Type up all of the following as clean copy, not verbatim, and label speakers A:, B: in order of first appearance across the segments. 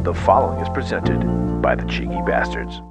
A: The following is presented by the Cheeky Basterds.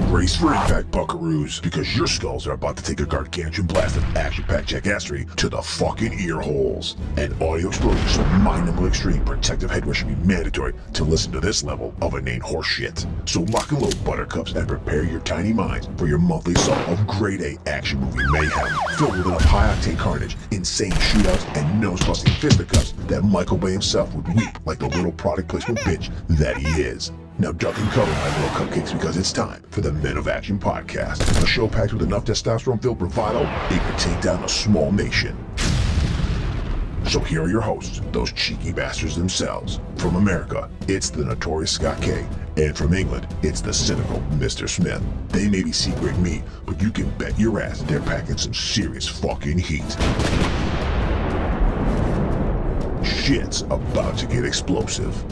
B: Brace for impact, buckeroos, because your skulls are about to take a gargantuan blast of action-packed jackassery to the fucking ear holes. And audio exposure so mind-numbing extreme protective headwear should be mandatory to listen to this level of inane horseshit. So lock and load, buttercups, and prepare your tiny minds for your monthly assault of grade A action movie mayhem, filled with enough high-octane carnage, insane shootouts, and nose-busting fisticuffs that Michael Bay himself would weep like the little product placement bitch that he is. Now duck and cover, my little cupcakes, because it's time for the Men of Action podcast, a show packed with enough testosterone-filled bravado it could take down a small nation. So here are your hosts, those cheeky bastards themselves. From America, it's the notorious Scott K, and from England, it's the cynical Mr. Smith. They may be secret meat, but you can bet your ass they're packing some serious fucking heat. Shit's about to get explosive.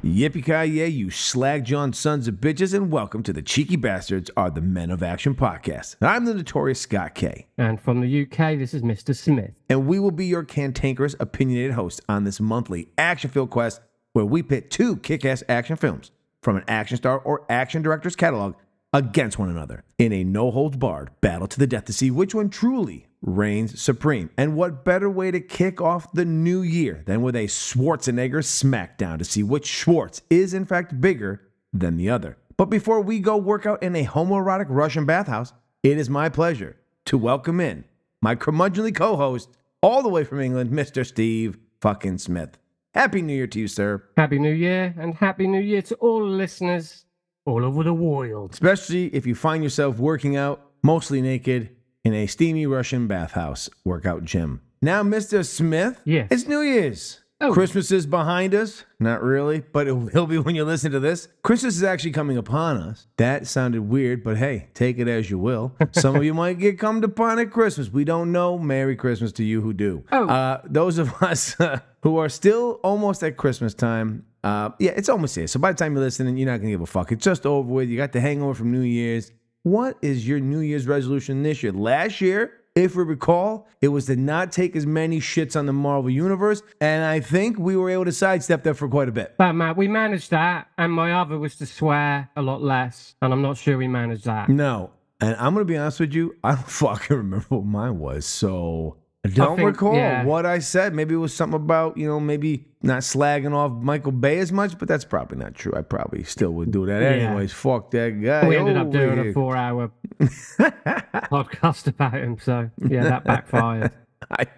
C: Yippee-ki-yay, you slag-jawed sons of bitches, and welcome to the Cheeky Bastards are the Men of Action podcast. I'm the notorious Scott K.
D: And from the UK, this is Mr. Smith.
C: And we will be your cantankerous, opinionated hosts on this monthly action-filled quest where we pit two kick-ass action films from an action star or action director's catalog against one another in a no-holds-barred battle to the death to see which one truly reigns supreme. And what better way to kick off the new year than with a Schwarzenegger smackdown to see which Schwartz is in fact bigger than the other. But before we go work out in a homoerotic Russian bathhouse, it is my pleasure to welcome in my curmudgeonly co-host all the way from England, Mr. Steve fucking Smith. Happy New Year to you, sir.
D: Happy New Year, and Happy New Year to all listeners all over the world.
C: Especially if you find yourself working out, mostly naked, in a steamy Russian bathhouse workout gym. Now, Mr. Smith,
D: yes.
C: It's New Year's.
D: Oh.
C: Christmas is behind us. Not really, but it will be when you listen to this. Christmas is actually coming upon us. That sounded weird, but hey, take it as you will. Some of you might get come upon at Christmas. We don't know. Merry Christmas to you who do.
D: Oh.
C: Those of us who are still almost at Christmas time, yeah, it's almost here. So by the time you're listening, you're not going to give a fuck. It's just over with. You got the hangover from New Year's. What is your New Year's resolution this year? Last year, if we recall, it was to not take as many shits on the Marvel Universe, and I think we were able to sidestep that for quite a bit.
D: But Matt, we managed that, and my other was to swear a lot less, and I'm not sure we managed that.
C: No, and I'm going to be honest with you, I don't fucking remember what mine was, so I don't recall what I said. Maybe it was something about, maybe not slagging off Michael Bay as much, but that's probably not true. I probably still would do that anyways. Fuck that guy.
D: We ended up doing a 4-hour podcast about him, so yeah, that backfired.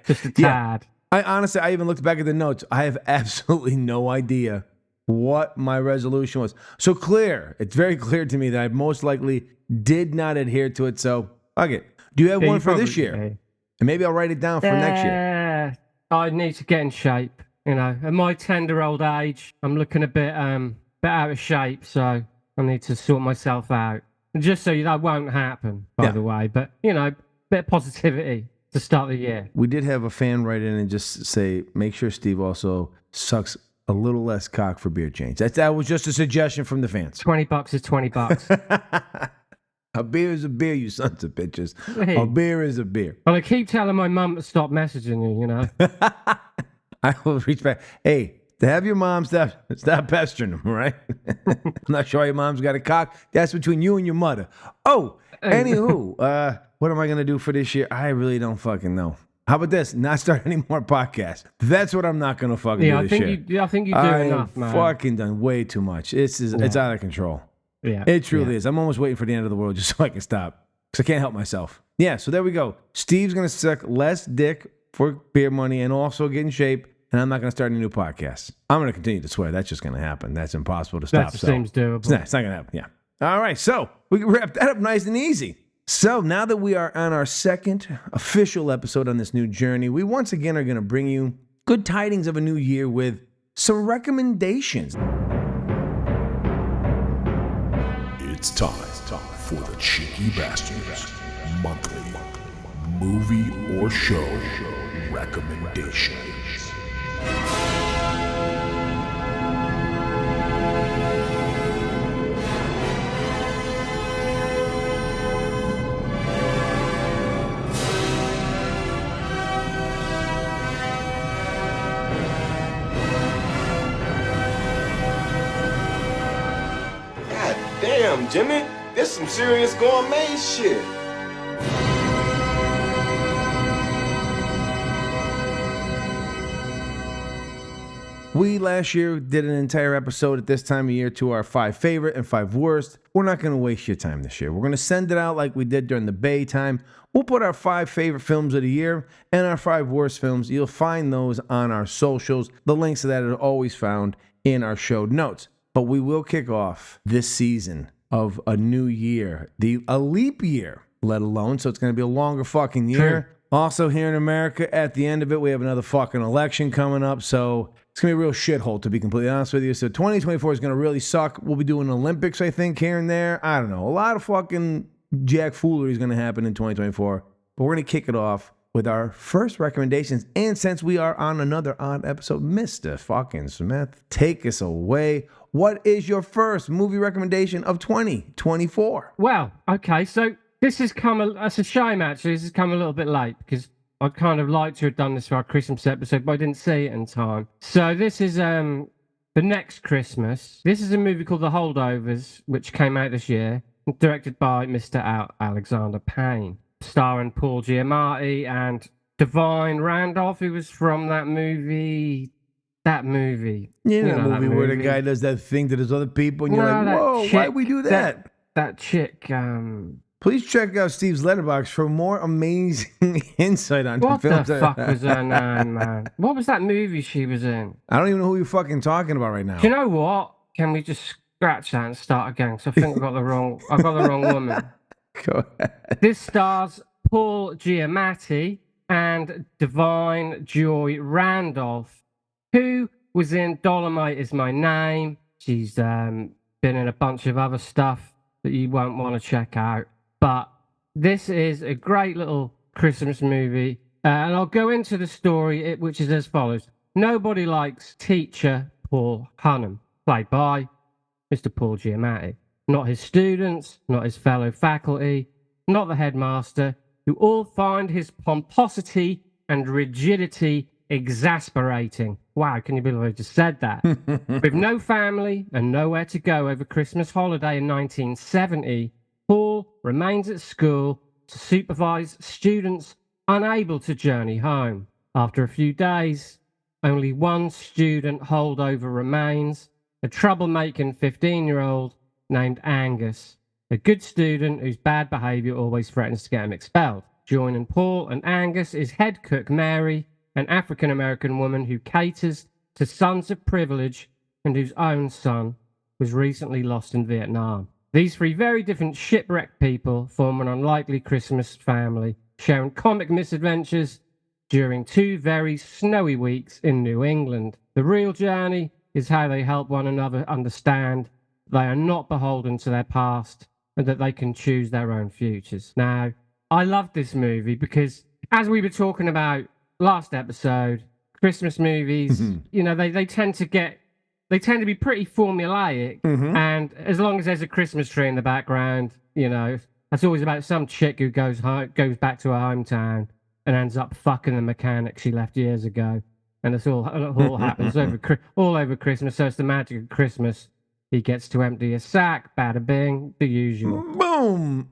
D: Just a tad.
C: I honestly, I even looked back at the notes. I have absolutely no idea what my resolution was. So it's very clear to me that I most likely did not adhere to it, so fuck it. Do you have one for this year?
D: Did.
C: And maybe I'll write it down for next year.
D: I need to get in shape. At my tender-old age, I'm looking a bit out of shape, so I need to sort myself out. And just so that won't happen, by the way. But, bit of positivity to start the year.
C: We did have a fan write in and just say, make sure Steve also sucks a little less cock for beer change. That was just a suggestion from the fans.
D: $20 is $20.
C: A beer is a beer, you sons of bitches. Hey. A beer is a beer.
D: Well, I keep telling my mum to stop messaging you,
C: I will reach back. Hey, to have your mom stop pestering them, right? I'm not sure your mom's got a cock. That's between you and your mother. Oh, anywho, what am I going to do for this year? I really don't fucking know. How about this? Not start any more podcasts. That's what I'm not going to fucking do this year.
D: I think you do enough, man.
C: Fucking done way too much. It's out of control.
D: Yeah,
C: it truly is. I'm almost waiting for the end of the world just so I can stop. Because I can't help myself. Yeah, so there we go. Steve's going to suck less dick for beer money and also get in shape. And I'm not going to start any new podcasts. I'm going to continue to swear. That's just going to happen. That's impossible to stop.
D: That seems doable.
C: It's not going to happen, yeah. All right, so we can wrap that up nice and easy. So now that we are on our second official episode on this new journey, we once again are going to bring you good tidings of a new year with some recommendations.
B: It's time for the Cheeky Basterds monthly movie or show recommendations.
E: Jimmy. This some serious gourmet shit.
C: We last year did an entire episode at this time of year to our 5 favorite and 5 worst. We're not going to waste your time this year. We're going to send it out like we did during the Bay time. We'll put our 5 favorite films of the year and our 5 worst films. You'll find those on our socials. The links to that are always found in our show notes. But we will kick off this season of a new year, a leap year, let alone. So it's going to be a longer fucking year.
D: True.
C: Also here in America, at the end of it, we have another fucking election coming up. So it's going to be a real shithole, to be completely honest with you. So 2024 is going to really suck. We'll be doing Olympics, I think, here and there. I don't know. A lot of fucking jack foolery is going to happen in 2024. But we're going to kick it off with our first recommendations. And since we are on another odd episode, Mr. fucking Smith, take us away. What is your first movie recommendation of 2024?
D: Well, okay, so this has come, that's a shame actually, this has come a little bit late because I'd kind of like to have done this for our Christmas episode, but I didn't see it in time. So this is The Next Christmas. This is a movie called The Holdovers, which came out this year, directed by Mr. Alexander Payne, starring Paul Giamatti and Divine Randolph, who was from that movie.
C: Yeah, that movie where the guy does that thing to those other people, and you're like, whoa, why'd we do that?
D: That chick,
C: Please check out Steve's Letterboxd for more amazing insight on
D: what
C: films.
D: the fuck was her name, man? What was that movie she was in?
C: I don't even know who you're fucking talking about right now.
D: Do you know what? Can we just scratch that and start again? Because I think I got the wrong woman.
C: Go ahead.
D: This stars Paul Giamatti and Divine Joy Randolph, who was in Dolomite Is My Name. She's been in a bunch of other stuff that you won't want to check out. But this is a great little Christmas movie. And I'll go into the story, which is as follows. Nobody likes teacher Paul Hunnam, played by Mr. Paul Giamatti. Not his students, not his fellow faculty, not the headmaster, who all find his pomposity and rigidity exasperating. Wow, can you believe I just said that? With no family and nowhere to go over Christmas holiday in 1970, Paul remains at school to supervise students unable to journey home. After a few days, only one student holdover remains, a troublemaking 15-year-old named Angus, a good student whose bad behaviour always threatens to get him expelled. Joining Paul and Angus is head cook Mary, an African-American woman who caters to sons of privilege and whose own son was recently lost in Vietnam. These 3 very different shipwrecked people form an unlikely Christmas family, sharing comic misadventures during 2 very snowy weeks in New England. The real journey is how they help one another understand they are not beholden to their past and that they can choose their own futures. Now, I love this movie because, as we were talking about last episode, Christmas movies, you know, they tend to be pretty formulaic, and as long as there's a Christmas tree in the background, you know, that's always about some chick who goes back to her hometown and ends up fucking the mechanic she left years ago, and it all happens all over Christmas. So it's the magic of Christmas. He gets to empty a sack, bada bing, the usual.
C: Boom!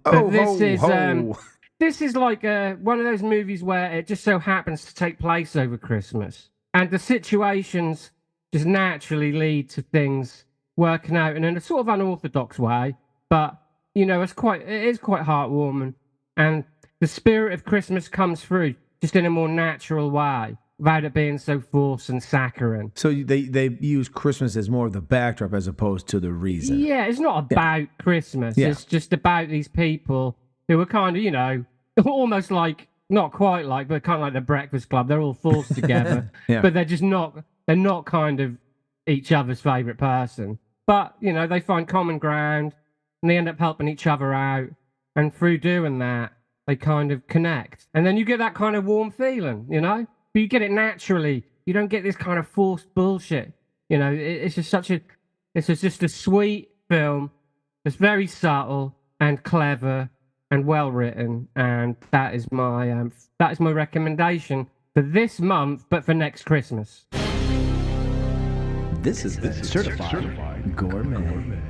D: This is like one of those movies where it just so happens to take place over Christmas, and the situations just naturally lead to things working out in a sort of unorthodox way. But you know, it is quite heartwarming, and the spirit of Christmas comes through just in a more natural way, without it being so forced and saccharine.
C: So they use Christmas as more of the backdrop as opposed to the reason.
D: Yeah, it's not about Christmas. Yeah. It's just about these people who are kind of, you know, almost like, not quite like, but kind of like the Breakfast Club. They're all forced together, but they're not kind of each other's favourite person. But, you know, they find common ground and they end up helping each other out. And through doing that, they kind of connect. And then you get that kind of warm feeling, you know? But you get it naturally. You don't get this kind of forced bullshit. You know, it's just a sweet film that's very subtle and clever and well written, and that is my recommendation for this month, but for next Christmas.
A: This is certified gourmet.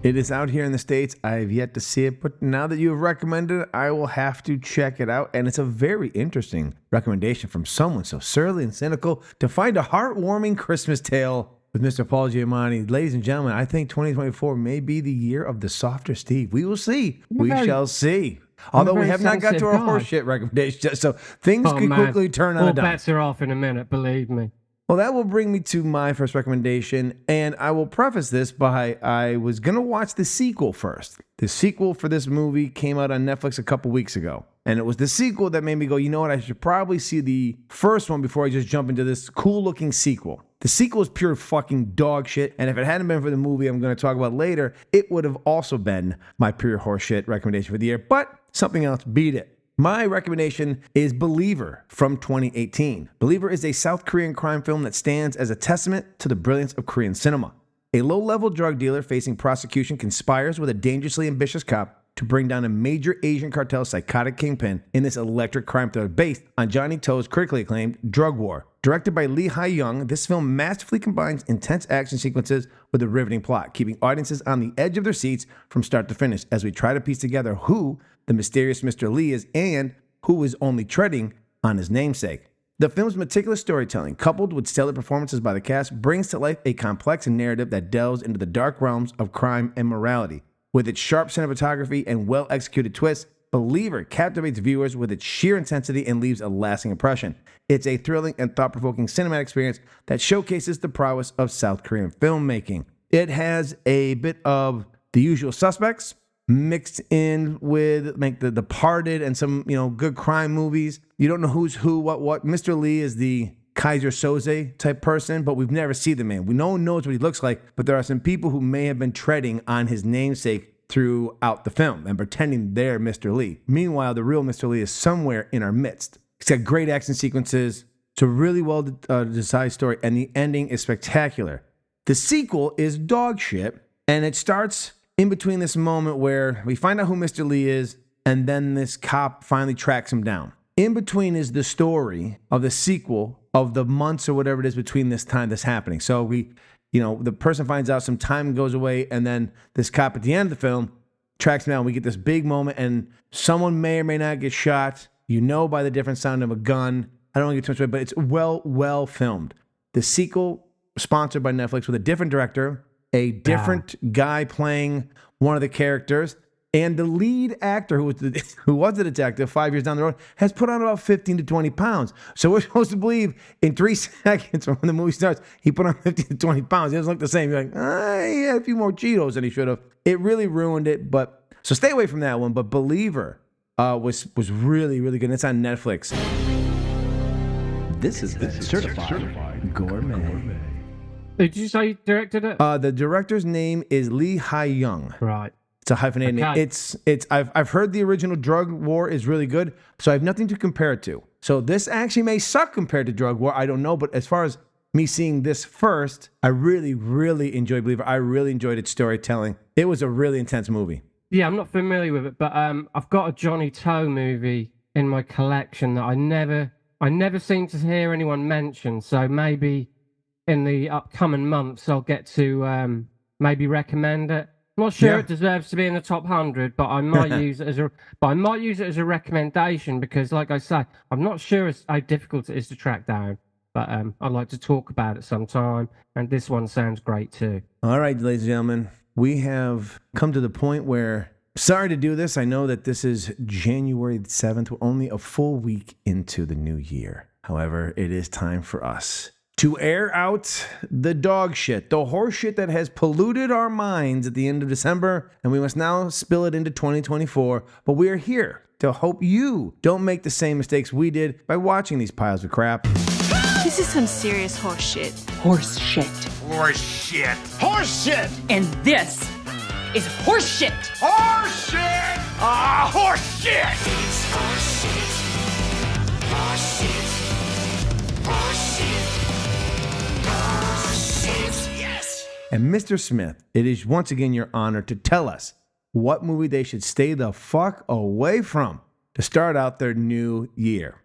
C: It is out here in the States. I have yet to see it, but now that you have recommended it, I will have to check it out. And it's a very interesting recommendation from someone so surly and cynical to find a heartwarming Christmas tale with Mr. Paul Giamatti. Ladies and gentlemen, I think 2024 may be the year of the softer Steve. We will see. We shall see. Although we have not got to our horseshit recommendation, so things could quickly turn on a dime.
D: All bets are off in a minute, believe me.
C: Well, that will bring me to my first recommendation, and I will preface this by I was going to watch the sequel first. The sequel for this movie came out on Netflix a couple weeks ago, and it was the sequel that made me go, you know what, I should probably see the first one before I just jump into this cool-looking sequel. The sequel is pure fucking dog shit, and if it hadn't been for the movie I'm going to talk about later, it would have also been my pure horseshit recommendation for the year, but something else beat it. My recommendation is Believer from 2018. Believer is a South Korean crime film that stands as a testament to the brilliance of Korean cinema. A low-level drug dealer facing prosecution conspires with a dangerously ambitious cop to bring down a major Asian cartel psychotic kingpin in this electric crime thriller based on Johnny To's critically acclaimed Drug War. Directed by Lee Hae-young, this film masterfully combines intense action sequences with a riveting plot, keeping audiences on the edge of their seats from start to finish as we try to piece together who the mysterious Mr. Lee is and who is only treading on his namesake. The film's meticulous storytelling, coupled with stellar performances by the cast, brings to life a complex narrative that delves into the dark realms of crime and morality. With its sharp cinematography and well-executed twists, Believer captivates viewers with its sheer intensity and leaves a lasting impression. It's a thrilling and thought-provoking cinematic experience that showcases the prowess of South Korean filmmaking. It has a bit of The Usual Suspects mixed in with like The Departed and some, good crime movies. You don't know who's who, what. Mr. Lee is the Kaiser Soze type person, but we've never seen the man. No one knows what he looks like, but there are some people who may have been treading on his namesake throughout the film and pretending they're Mr. Lee. Meanwhile, the real Mr. Lee is somewhere in our midst. It's got great action sequences. It's a really well designed story, and the ending is spectacular. The sequel is dog shit, and it starts in between this moment where we find out who Mr. Lee is, and then this cop finally tracks him down. In between is the story of the sequel of the months or whatever it is between this time that's happening. So the person finds out, some time goes away, and then this cop at the end of the film tracks him down. We get this big moment, and someone may or may not get shot. By the different sound of a gun. I don't want to get too much away, but it's well filmed. The sequel, sponsored by Netflix with a different director, a different guy playing one of the characters, and the lead actor who was the detective 5 years down the road has put on about 15 to 20 pounds. So we're supposed to believe in 3 seconds from when the movie starts, he put on 15 to 20 pounds. He doesn't look the same. You're like, he had a few more Cheetos than he should have. It really ruined it. So stay away from that one. But Believer was really, really good. And it's on Netflix.
A: This is certified gourmet.
D: Did you say you directed it?
C: The director's name is Lee Hae-young.
D: Right.
C: It's a hyphenated name. I've heard the original Drug War is really good, so I have nothing to compare it to. So this actually may suck compared to Drug War. I don't know, but as far as me seeing this first, I really, really enjoyed Believer. I really enjoyed its storytelling. It was a really intense movie.
D: Yeah, I'm not familiar with it, but I've got a Johnny Toe movie in my collection that I never seem to hear anyone mention. So maybe in the upcoming months, I'll get to maybe recommend it. I'm not sure it deserves to be in the top 100, but I might use it as a recommendation because, like I say, I'm not sure how difficult it is to track down. But I'd like to talk about it sometime, and this one sounds great too.
C: All right, ladies and gentlemen, we have come to the point where, sorry to do this, I know that this is January 7th. We're only a full week into the new year. However, it is time for us to air out the dog shit, the horse shit that has polluted our minds at the end of December, and we must now spill it into 2024. But we are here to hope you don't make the same mistakes we did by watching these piles of crap.
F: This is some serious horse shit.
G: Horse shit.
E: Horse shit. Horse shit.
G: And this is horse shit.
E: Horse shit. Horse shit.
H: It's horse shit. Horse shit. Horse shit. Horse shit. Yes.
C: And Mr. Smith, it is once again your honor to tell us what movie they should stay the fuck away from to start out their new year.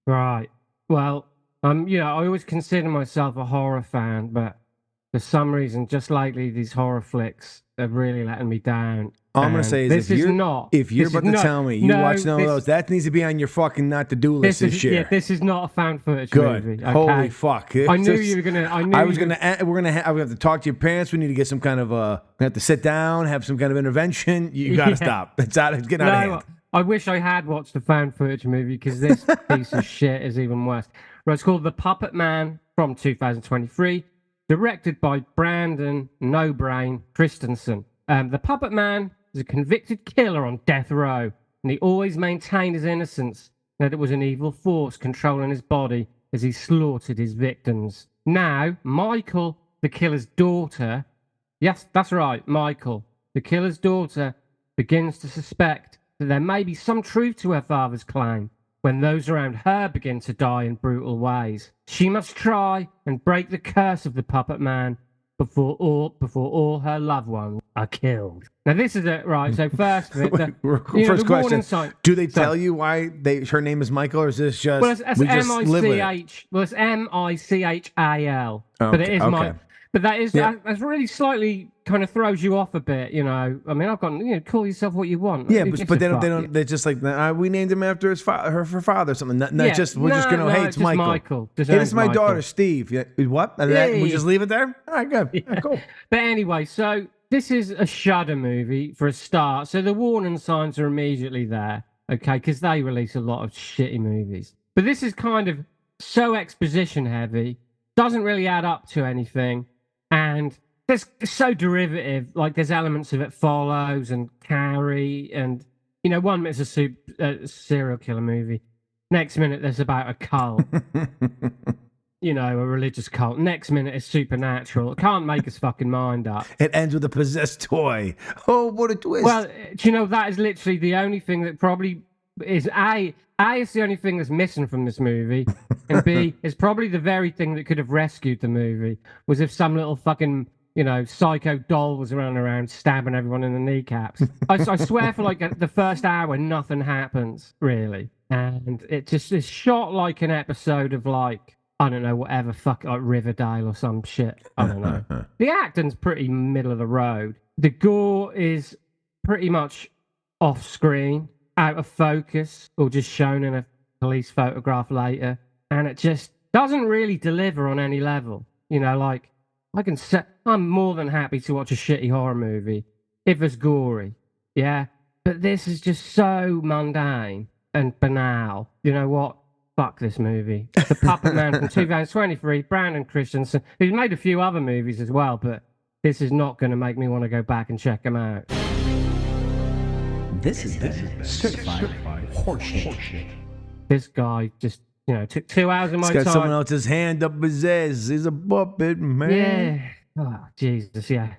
D: Right. Well, I always consider myself a horror fan, but for some reason, just lately, these horror flicks are really letting me down.
C: All I'm going to say is if you're about to tell me you watch none of those, that needs to be on your fucking not-to-do list this year.
D: Yeah, this is not a found footage
C: Good.
D: movie. Okay?
C: Holy fuck.
D: I knew you were going to... I was going
C: to... We're going to have to talk to your parents. We need to get some kind of... we have to sit down, have some kind of intervention. You got to stop. It's getting out of hand.
D: I wish I had watched the found footage movie because this piece of shit is even worse. Right, it's called The Puppet Man from 2023, directed by Brandon No Brain Christensen. The Puppet Man is a convicted killer on death row, and he always maintained his innocence, that it was an evil force controlling his body as he slaughtered his victims. Now, Michael, the killer's daughter, yes, that's right, Michael, the killer's daughter, begins to suspect that there may be some truth to her father's claim when those around her begin to die in brutal ways. She must try and break the curse of the Puppet Man before all her loved ones are killed. Now this is it, right? So first
C: question: do they tell you why her name is Michael, or is this just?
D: Well, it's M-I-C-H. Well, it's M-I-C-H-A-L, but it is Michael. But that's really slightly kind of throws you off a bit, you know. I mean, I've got call yourself what you want.
C: Yeah, but they don't. They're just like we named him after her father or something. We're just gonna hey, it's Michael. Hey, this is my daughter, Steve. Yeah, what? We just leave it there. All right, good. Yeah. Cool.
D: But anyway, so this is a Shudder movie for a start. So the warning signs are immediately there, okay, because they release a lot of shitty movies. But this is kind of so exposition heavy, doesn't really add up to anything. And it's so derivative, like there's elements of It Follows and Carrie, and one minute's a serial killer movie, next minute there's about a cult, a religious cult. Next minute is supernatural. It can't make his fucking mind up.
C: It ends with a possessed toy. Oh, what a twist!
D: Well, that is literally the only thing that probably is A is the only thing that's missing from this movie, and B is probably the very thing that could have rescued the movie, was if some little fucking, psycho doll was running around stabbing everyone in the kneecaps. I swear for like the first hour, nothing happens, really. And it just is shot like an episode of like, I don't know, whatever, like Riverdale or some shit. I don't know. The acting's pretty middle of the road. The gore is pretty much off screen, out of focus, or just shown in a police photograph later, and it just doesn't really deliver on any level. Like I'm more than happy to watch a shitty horror movie if it's gory, yeah. But this is just so mundane and banal. You know what? Fuck this movie. The Puppet Man from 2023, Brandon Christensen, who's made a few other movies as well, but this is not going to make me want to go back and check them out.
A: This is certified horseshit.
D: This guy just, took 2 hours of my time.
C: He's got someone else's hand up his ass. He's a puppet, man.
D: Yeah. Oh, Jesus, yeah.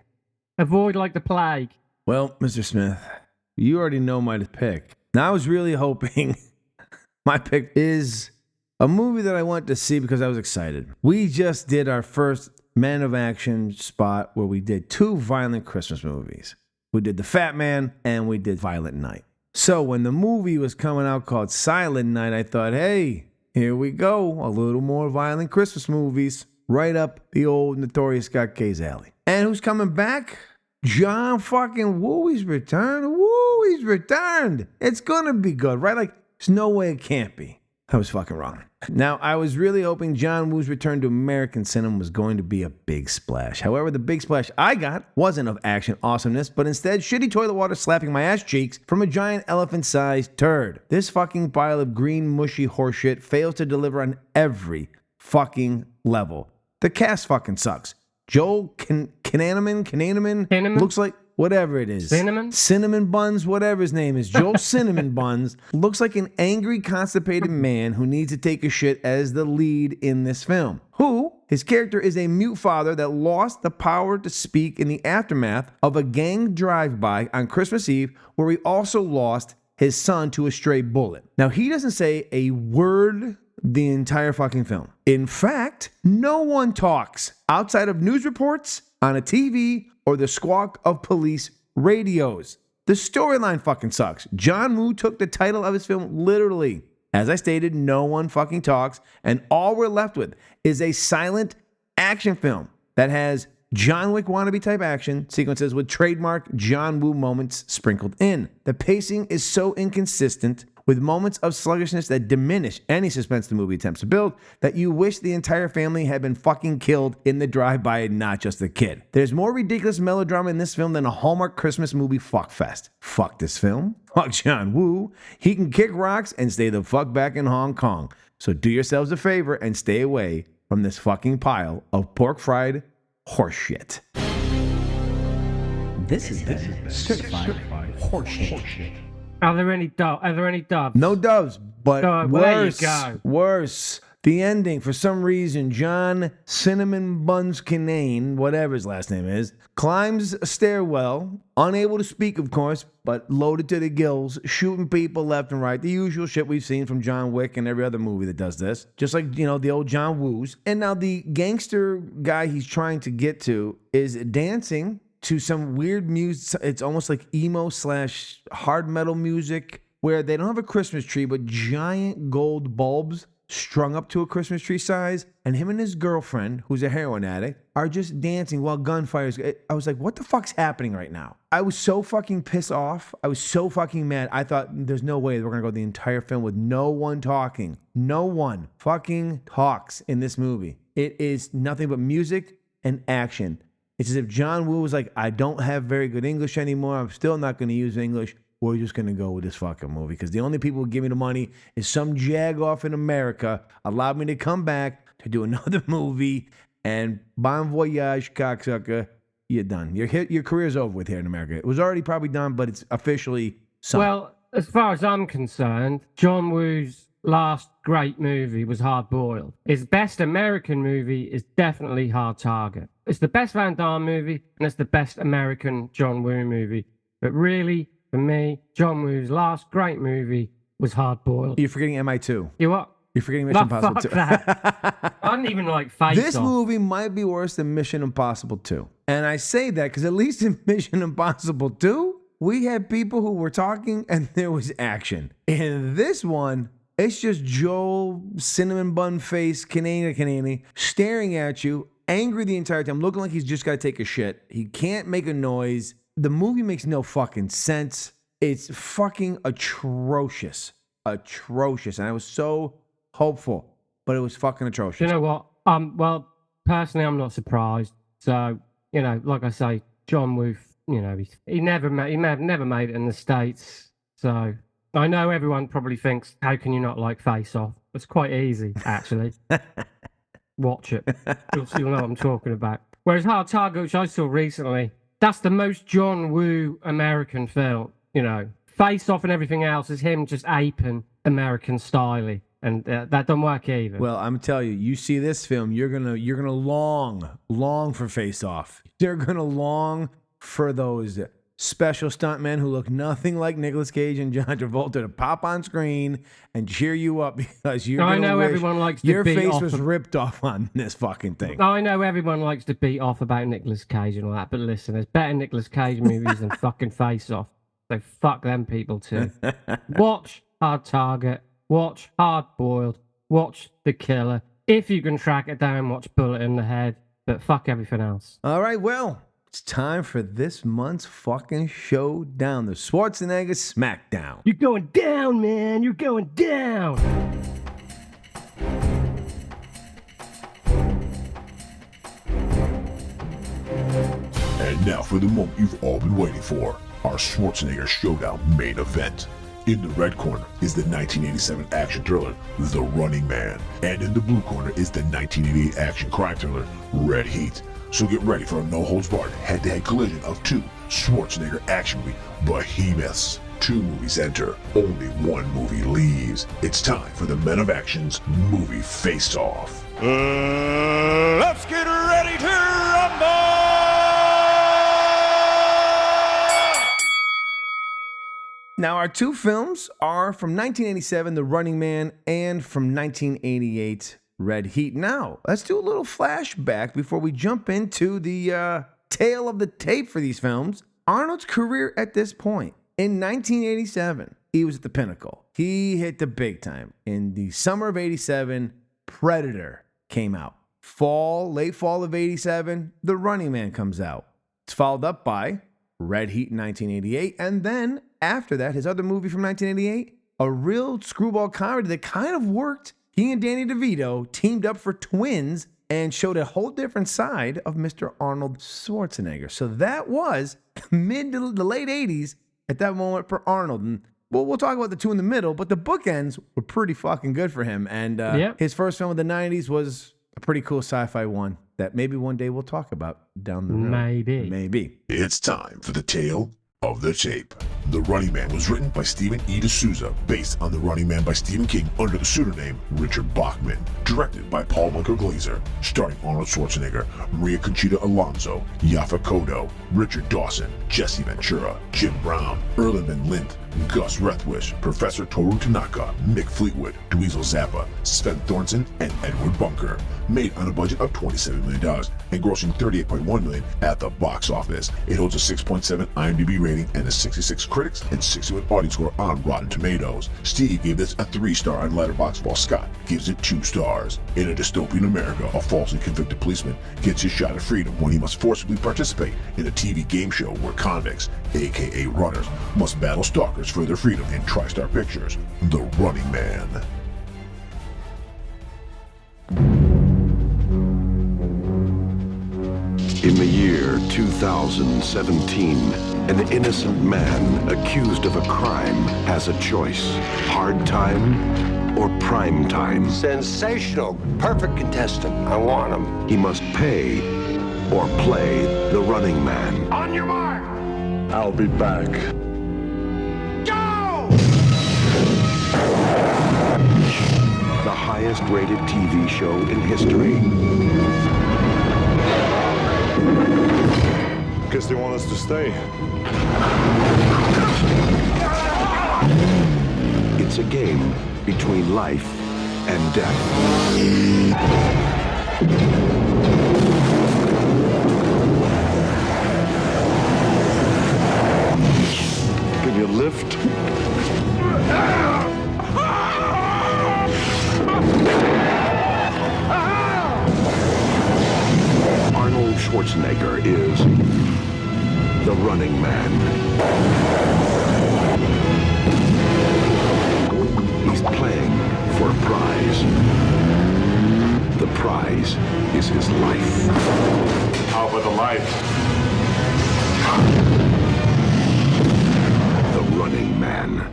D: Avoid like the plague.
C: Well, Mr. Smith, you already know my pick. Now, I was really hoping my pick is a movie that I wanted to see because I was excited. We just did our first Man of Action spot where we did 2 violent Christmas movies. We did The Fat Man, and we did Violent Night. So when the movie was coming out called Silent Night, I thought, hey, here we go. A little more violent Christmas movies. Right up the old Notorious Scott K's alley. And who's coming back? John fucking Woo. He's returned. Woo, he's returned. It's going to be good, right? Like, there's no way it can't be. I was fucking wrong. Now, I was really hoping John Woo's return to American cinema was going to be a big splash. However, the big splash I got wasn't of action awesomeness, but instead shitty toilet water slapping my ass cheeks from a giant elephant-sized turd. This fucking pile of green, mushy horseshit fails to deliver on every fucking level. The cast fucking sucks. Joel Kinnaman looks like whatever it is. Cinnamon Buns, whatever his name is. Joel Cinnamon Buns looks like an angry, constipated man who needs to take a shit as the lead in this film. His character is a mute father that lost the power to speak in the aftermath of a gang drive-by on Christmas Eve, where he also lost his son to a stray bullet. Now, he doesn't say a word the entire fucking film. In fact, no one talks outside of news reports on a TV or the squawk of police radios. The storyline fucking sucks. John Woo took the title of his film literally. As I stated, no one fucking talks, and all we're left with is a silent action film that has John Wick wannabe type action sequences with trademark John Woo moments sprinkled in. The pacing is so inconsistent, with moments of sluggishness that diminish any suspense the movie attempts to build, that you wish the entire family had been fucking killed in the drive-by and not just the kid. There's more ridiculous melodrama in this film than a Hallmark Christmas movie fuckfest. Fuck this film. Fuck John Woo. He can kick rocks and stay the fuck back in Hong Kong. So do yourselves a favor and stay away from this fucking pile of pork fried horseshit.
A: This is certified horseshit.
D: Are there any doves?
C: No doves, but
D: well,
C: worse.
D: There you go.
C: Worse. The ending, for some reason, John Cinnamon Buns Kinane, whatever his last name is, climbs a stairwell, unable to speak, of course, but loaded to the gills, shooting people left and right. The usual shit we've seen from John Wick and every other movie that does this. Just like, you know, the old John Woos. And now the gangster guy he's trying to get to is dancing to some weird music. It's almost like emo / hard metal music where they don't have a Christmas tree, but giant gold bulbs strung up to a Christmas tree size. And him and his girlfriend, who's a heroin addict, are just dancing while gunfire. I was like, what the fuck's happening right now? I was so fucking pissed off. I was so fucking mad. I thought there's no way we're going to go the entire film with no one talking. No one fucking talks in this movie. It is nothing but music and action. It's as if John Woo was like, I don't have very good English anymore. I'm still not going to use English. We're just going to go with this fucking movie because the only people who give me the money is some jag-off in America allowed me to come back to do another movie, and bon voyage, cocksucker, you're done. Your career's over with here in America. It was already probably done, but it's officially sunk.
D: Well, as far as I'm concerned, John Woo's last great movie was Hard Boiled. His best American movie is definitely Hard Target. It's the best Van Damme movie, and it's the best American John Woo movie. But really, for me, John Woo's last great movie was Hard Boiled.
C: You're forgetting MI2.
D: You what?
C: You're forgetting Mission Impossible 2.
D: That. I didn't even like Face
C: This
D: Off.
C: movie might be worse than Mission Impossible 2. And I say that because at least in Mission Impossible 2, we had people who were talking and there was action. In this one, it's just Joel Cinnamon Bun Face Kanani staring at you, angry the entire time, looking like he's just got to take a shit. He can't make a noise. The movie makes no fucking sense. It's fucking atrocious. Atrocious. And I was so hopeful, but it was fucking atrocious.
D: You know what? Well, personally, I'm not surprised. So, you know, like I say, John Woo, you know, he never made it in the States. So I know everyone probably thinks, how can you not like Face Off? It's quite easy, actually. Watch it. You'll know what I'm talking about. Whereas Hard Target, which I saw recently, that's the most John Woo American film. You know, Face Off and everything else is him just aping American style, and that don't work either.
C: Well, I'm telling you, you see this film, you're gonna long for Face Off. You're gonna long for those special stuntmen who look nothing like Nicolas Cage and John Travolta to pop on screen and cheer you up because you're
D: I
C: gonna
D: know
C: wish
D: everyone likes to
C: your
D: beat
C: face
D: off
C: was ripped off on this fucking thing.
D: I know everyone likes to beat off about Nicolas Cage and all that, but listen, there's better Nicolas Cage movies than fucking Face Off. So fuck them people too. Watch Hard Target. Watch Hard Boiled. Watch The Killer. If you can track it down, watch Bullet in the Head. But fuck everything else.
C: All right, well, it's time for this month's fucking showdown, the Schwarzenegger Smackdown.
D: You're going down, man. You're going down.
B: And now for the moment you've all been waiting for, our Schwarzenegger Showdown main event. In the red corner is the 1987 action thriller, The Running Man. And in the blue corner is the 1988 action crime thriller, Red Heat. So get ready for a no-holds-barred head-to-head collision of two Schwarzenegger action movie behemoths. 2 movies enter, only 1 movie leaves. It's time for the Men of Action's movie face-off.
E: Let's get ready to rumble!
C: Now, our 2 films are from 1987, The Running Man, and from 1988, Red Heat. Now, let's do a little flashback before we jump into the tale of the tape for these films. Arnold's career at this point, in 1987, he was at the pinnacle. He hit the big time. In the summer of 87, Predator came out. late fall of 87, The Running Man comes out. It's followed up by Red Heat in 1988, and then after that, his other movie from 1988, a real screwball comedy that kind of worked. He and Danny DeVito teamed up for Twins and showed a whole different side of Mr. Arnold Schwarzenegger. So that was mid to the late 80s at that moment for Arnold. And we'll talk about the two in the middle, but the bookends were pretty fucking good for him. And his first film of the 90s was a pretty cool sci-fi one that maybe one day we'll talk about down the road. Maybe.
B: It's time for the tale of the tape. The Running Man was written by Stephen E. D'Souza, based on The Running Man by Stephen King under the pseudonym Richard Bachman. Directed by Paul Bunker Glazer, starring Arnold Schwarzenegger, Maria Conchita Alonso, Yaphet Kotto, Richard Dawson, Jesse Ventura, Jim Brown, Erland Van Lint, Gus Rethwish, Professor Toru Tanaka, Mick Fleetwood, Dweezil Zappa, Sven Thornton, and Edward Bunker. Made on a budget of $27 million and grossing $38.1 million at the box office. It holds a 6.7 IMDb rating and a 66 critics and 61 audience score on Rotten Tomatoes. Steve gave this a 3-star on Letterboxd, while Scott gives it 2 stars. In a dystopian America, a falsely convicted policeman gets his shot at freedom when he must forcibly participate in a TV game show where convicts, aka runners, must battle stalkers for their freedom in TriStar Pictures' The Running Man.
I: In the year 2017, an innocent man accused of a crime has a choice: hard time or prime time.
J: Sensational. Perfect contestant. I want him.
I: He must pay or play the Running Man.
J: On your mark.
I: I'll be back.
J: Go!
I: The highest rated TV show in history.
K: Guess they want us to stay.
I: It's a game between life and death. Give you a lift? Arnold Schwarzenegger is the Running Man. He's playing for a prize. The prize is his life.
K: How about the life?
I: The Running Man.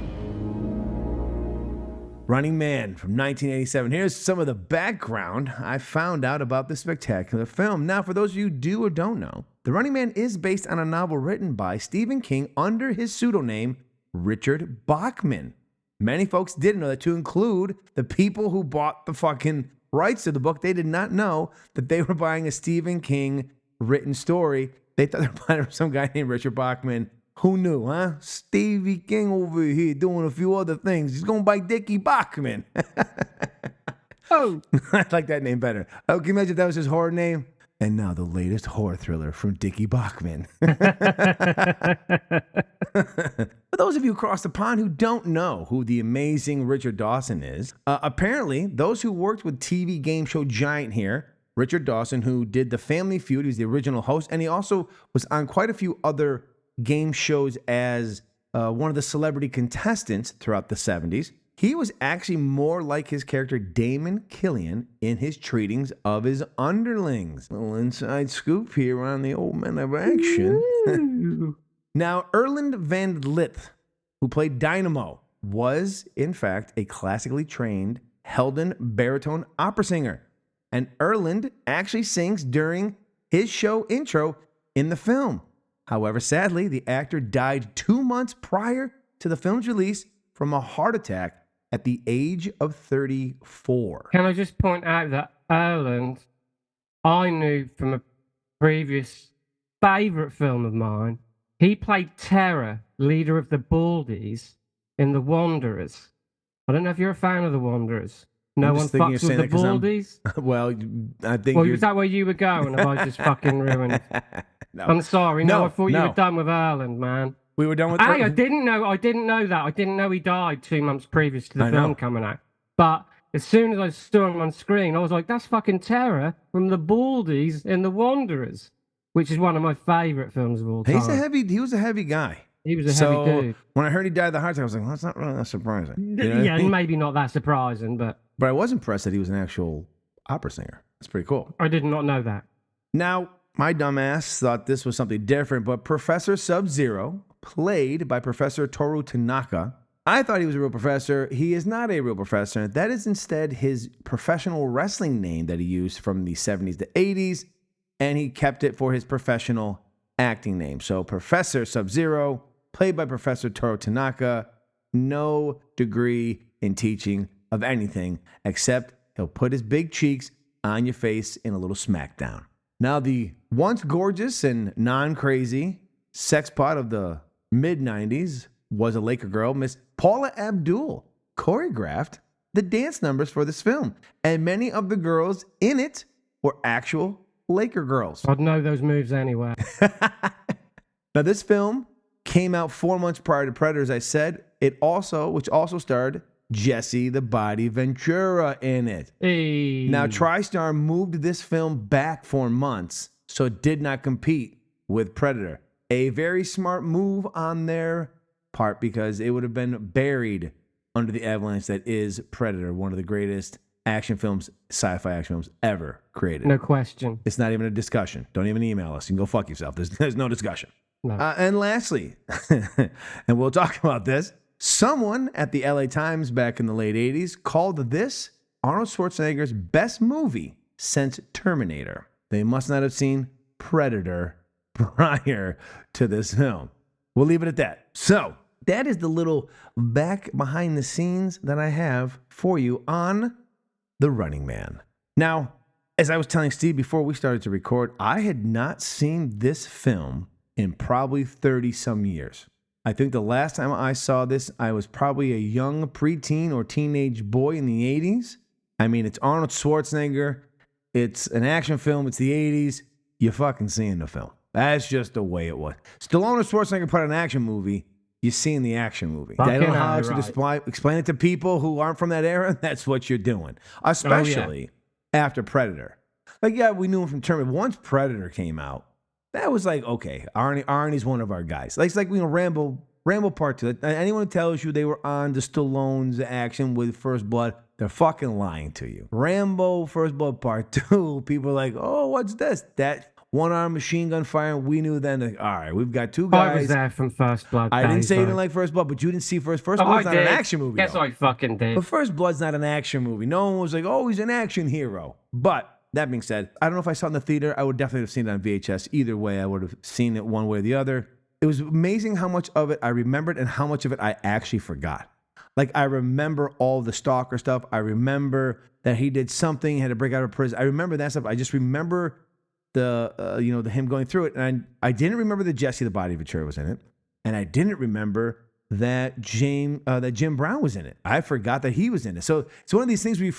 C: Running Man from 1987. Here's some of the background I found out about this spectacular film. Now, for those of you who do or don't know, The Running Man is based on a novel written by Stephen King under his pseudonym Richard Bachman. Many folks didn't know that, to include the people who bought the fucking rights to the book. They did not know that they were buying a Stephen King written story. They thought they were buying it from some guy named Richard Bachman. Who knew, huh? Stevie King over here doing a few other things. He's going to buy Dickie Bachman. Oh. I like that name better. Oh, can you imagine if that was his horror name? And now the latest horror thriller from Dickie Bachman. For those of you across the pond who don't know who the amazing Richard Dawson is, apparently those who worked with TV game show giant here, Richard Dawson, who did The Family Feud, he was the original host, and he also was on quite a few other game shows as one of the celebrity contestants throughout the 70s. He was actually more like his character Damon Killian in his treatings of his underlings. A little inside scoop here on the old men of action. Now, Erland Van Lith, who played Dynamo, was in fact a classically trained Helden baritone opera singer. And Erland actually sings during his show intro in the film. However, sadly, the actor died 2 months prior to the film's release from a heart attack at the age of 34.
D: Can I just point out that Erland, I knew from a previous favourite film of mine, he played Terror, leader of the Baldies, in The Wanderers. I don't know if you're a fan of The Wanderers. No one fucks with the Baldies?
C: Well, I think.
D: Well, is that where you were going? Have I just fucking ruined? No. I'm sorry. No, I thought you were done with Erland, man.
C: We were done with.
D: Hey, I didn't know that. I didn't know he died 2 months previous to the film coming out. But as soon as I saw him on screen, I was like, that's fucking Terror from the Baldies in The Wanderers, which is one of my favourite films of all time.
C: He was a heavy guy.
D: He was a heavy dude.
C: When I heard he died of the heart attack, I was like, well, that's not really that surprising. You know
D: Yeah,
C: what I mean?
D: maybe not that surprising, but
C: But I was impressed that he was an actual opera singer. That's pretty cool.
D: I did not know that.
C: Now, my dumbass thought this was something different, but Professor Sub-Zero, played by Professor Toru Tanaka, I thought he was a real professor. He is not a real professor. That is instead his professional wrestling name that he used from the 70s to 80s, and he kept it for his professional acting name. So Professor Sub-Zero, played by Professor Toru Tanaka, no degree in teaching of anything, except he'll put his big cheeks on your face in a little smackdown. Now, the once gorgeous and non-crazy sex pot of the mid-90s was a Laker girl, Miss Paula Abdul, choreographed the dance numbers for this film. And many of the girls in it were actual Laker girls.
D: I'd know those moves anyway.
C: Now, this film came out 4 months prior to Predator, as I said. Which also starred Jesse the Body Ventura in it.
D: Hey.
C: Now, TriStar moved this film back 4 months, so it did not compete with Predator. A very smart move on their part, because it would have been buried under the avalanche that is Predator, one of the greatest action films, sci-fi action films ever created.
D: No question.
C: It's not even a discussion. Don't even email us. You can go fuck yourself. There's no discussion.
D: No.
C: And lastly, and we'll talk about this, someone at the LA Times back in the late 80s called this Arnold Schwarzenegger's best movie since Terminator. They must not have seen Predator prior to this film. We'll leave it at that. So, that is the little back behind the scenes that I have for you on The Running Man. Now, as I was telling Steve before we started to record, I had not seen this film in probably 30 some years. I think the last time I saw this, I was probably a young preteen or teenage boy in the 80s. I mean, it's Arnold Schwarzenegger. It's an action film. It's the 80s. You're fucking seeing the film. That's just the way it was. Stallone or Schwarzenegger put an action movie, you're seeing the action movie. I don't know how to explain it to people who aren't from that era. That's what you're doing, especially after Predator. Like, yeah, we knew him from Terminator. Once Predator came out, that was like, okay, Arnie's one of our guys. Like, it's like, you know, Rambo Part 2. Anyone who tells you they were on the Stallone's action with First Blood, they're fucking lying to you. Rambo First Blood Part 2, people are like, oh, what's this? That one-arm machine gun firing. We knew then, like, all right, we've got two guys.
D: I was there from First Blood.
C: I didn't say you didn't like First Blood, but you didn't see First Blood's not an action movie.
D: Yes, I fucking did.
C: But First Blood's not an action movie. No one was like, oh, he's an action hero. But that being said, I don't know if I saw it in the theater. I would definitely have seen it on VHS. Either way, I would have seen it one way or the other. It was amazing how much of it I remembered and how much of it I actually forgot. Like, I remember all the stalker stuff. I remember that he did something, he had to break out of prison. I remember that stuff. I just remember the him going through it. And I didn't remember that Jesse the Body Ventura was in it. And I didn't remember that Jim Brown was in it. I forgot that he was in it. So it's one of these things where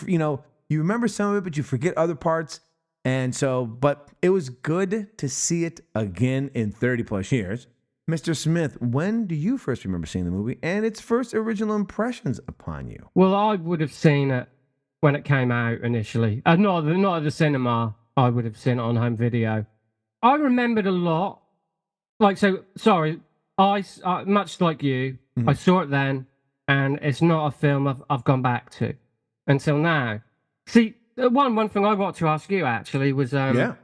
C: you remember some of it, but you forget other parts. And so, but it was good to see it again in 30 plus years. Mr. Smith, when do you first remember seeing the movie and its first original impressions upon you?
D: Well, I would have seen it when it came out initially. Not at the cinema. I would have seen it on home video. I remembered a lot. Much like you, I saw it then, and it's not a film I've gone back to until now. See, one thing I want to ask you actually was
C: why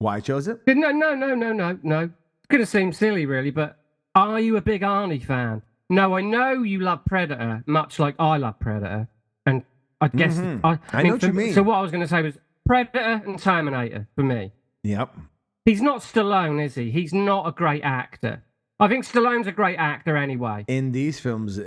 C: I chose it?
D: No. It's going to seem silly, really, but are you a big Arnie fan? No, I know you love Predator, much like I love Predator, and I guess I
C: know what you mean.
D: So what I was going to say was Predator and Terminator for me.
C: Yep.
D: He's not Stallone, is he? He's not a great actor. I think Stallone's a great actor anyway.
C: In these films,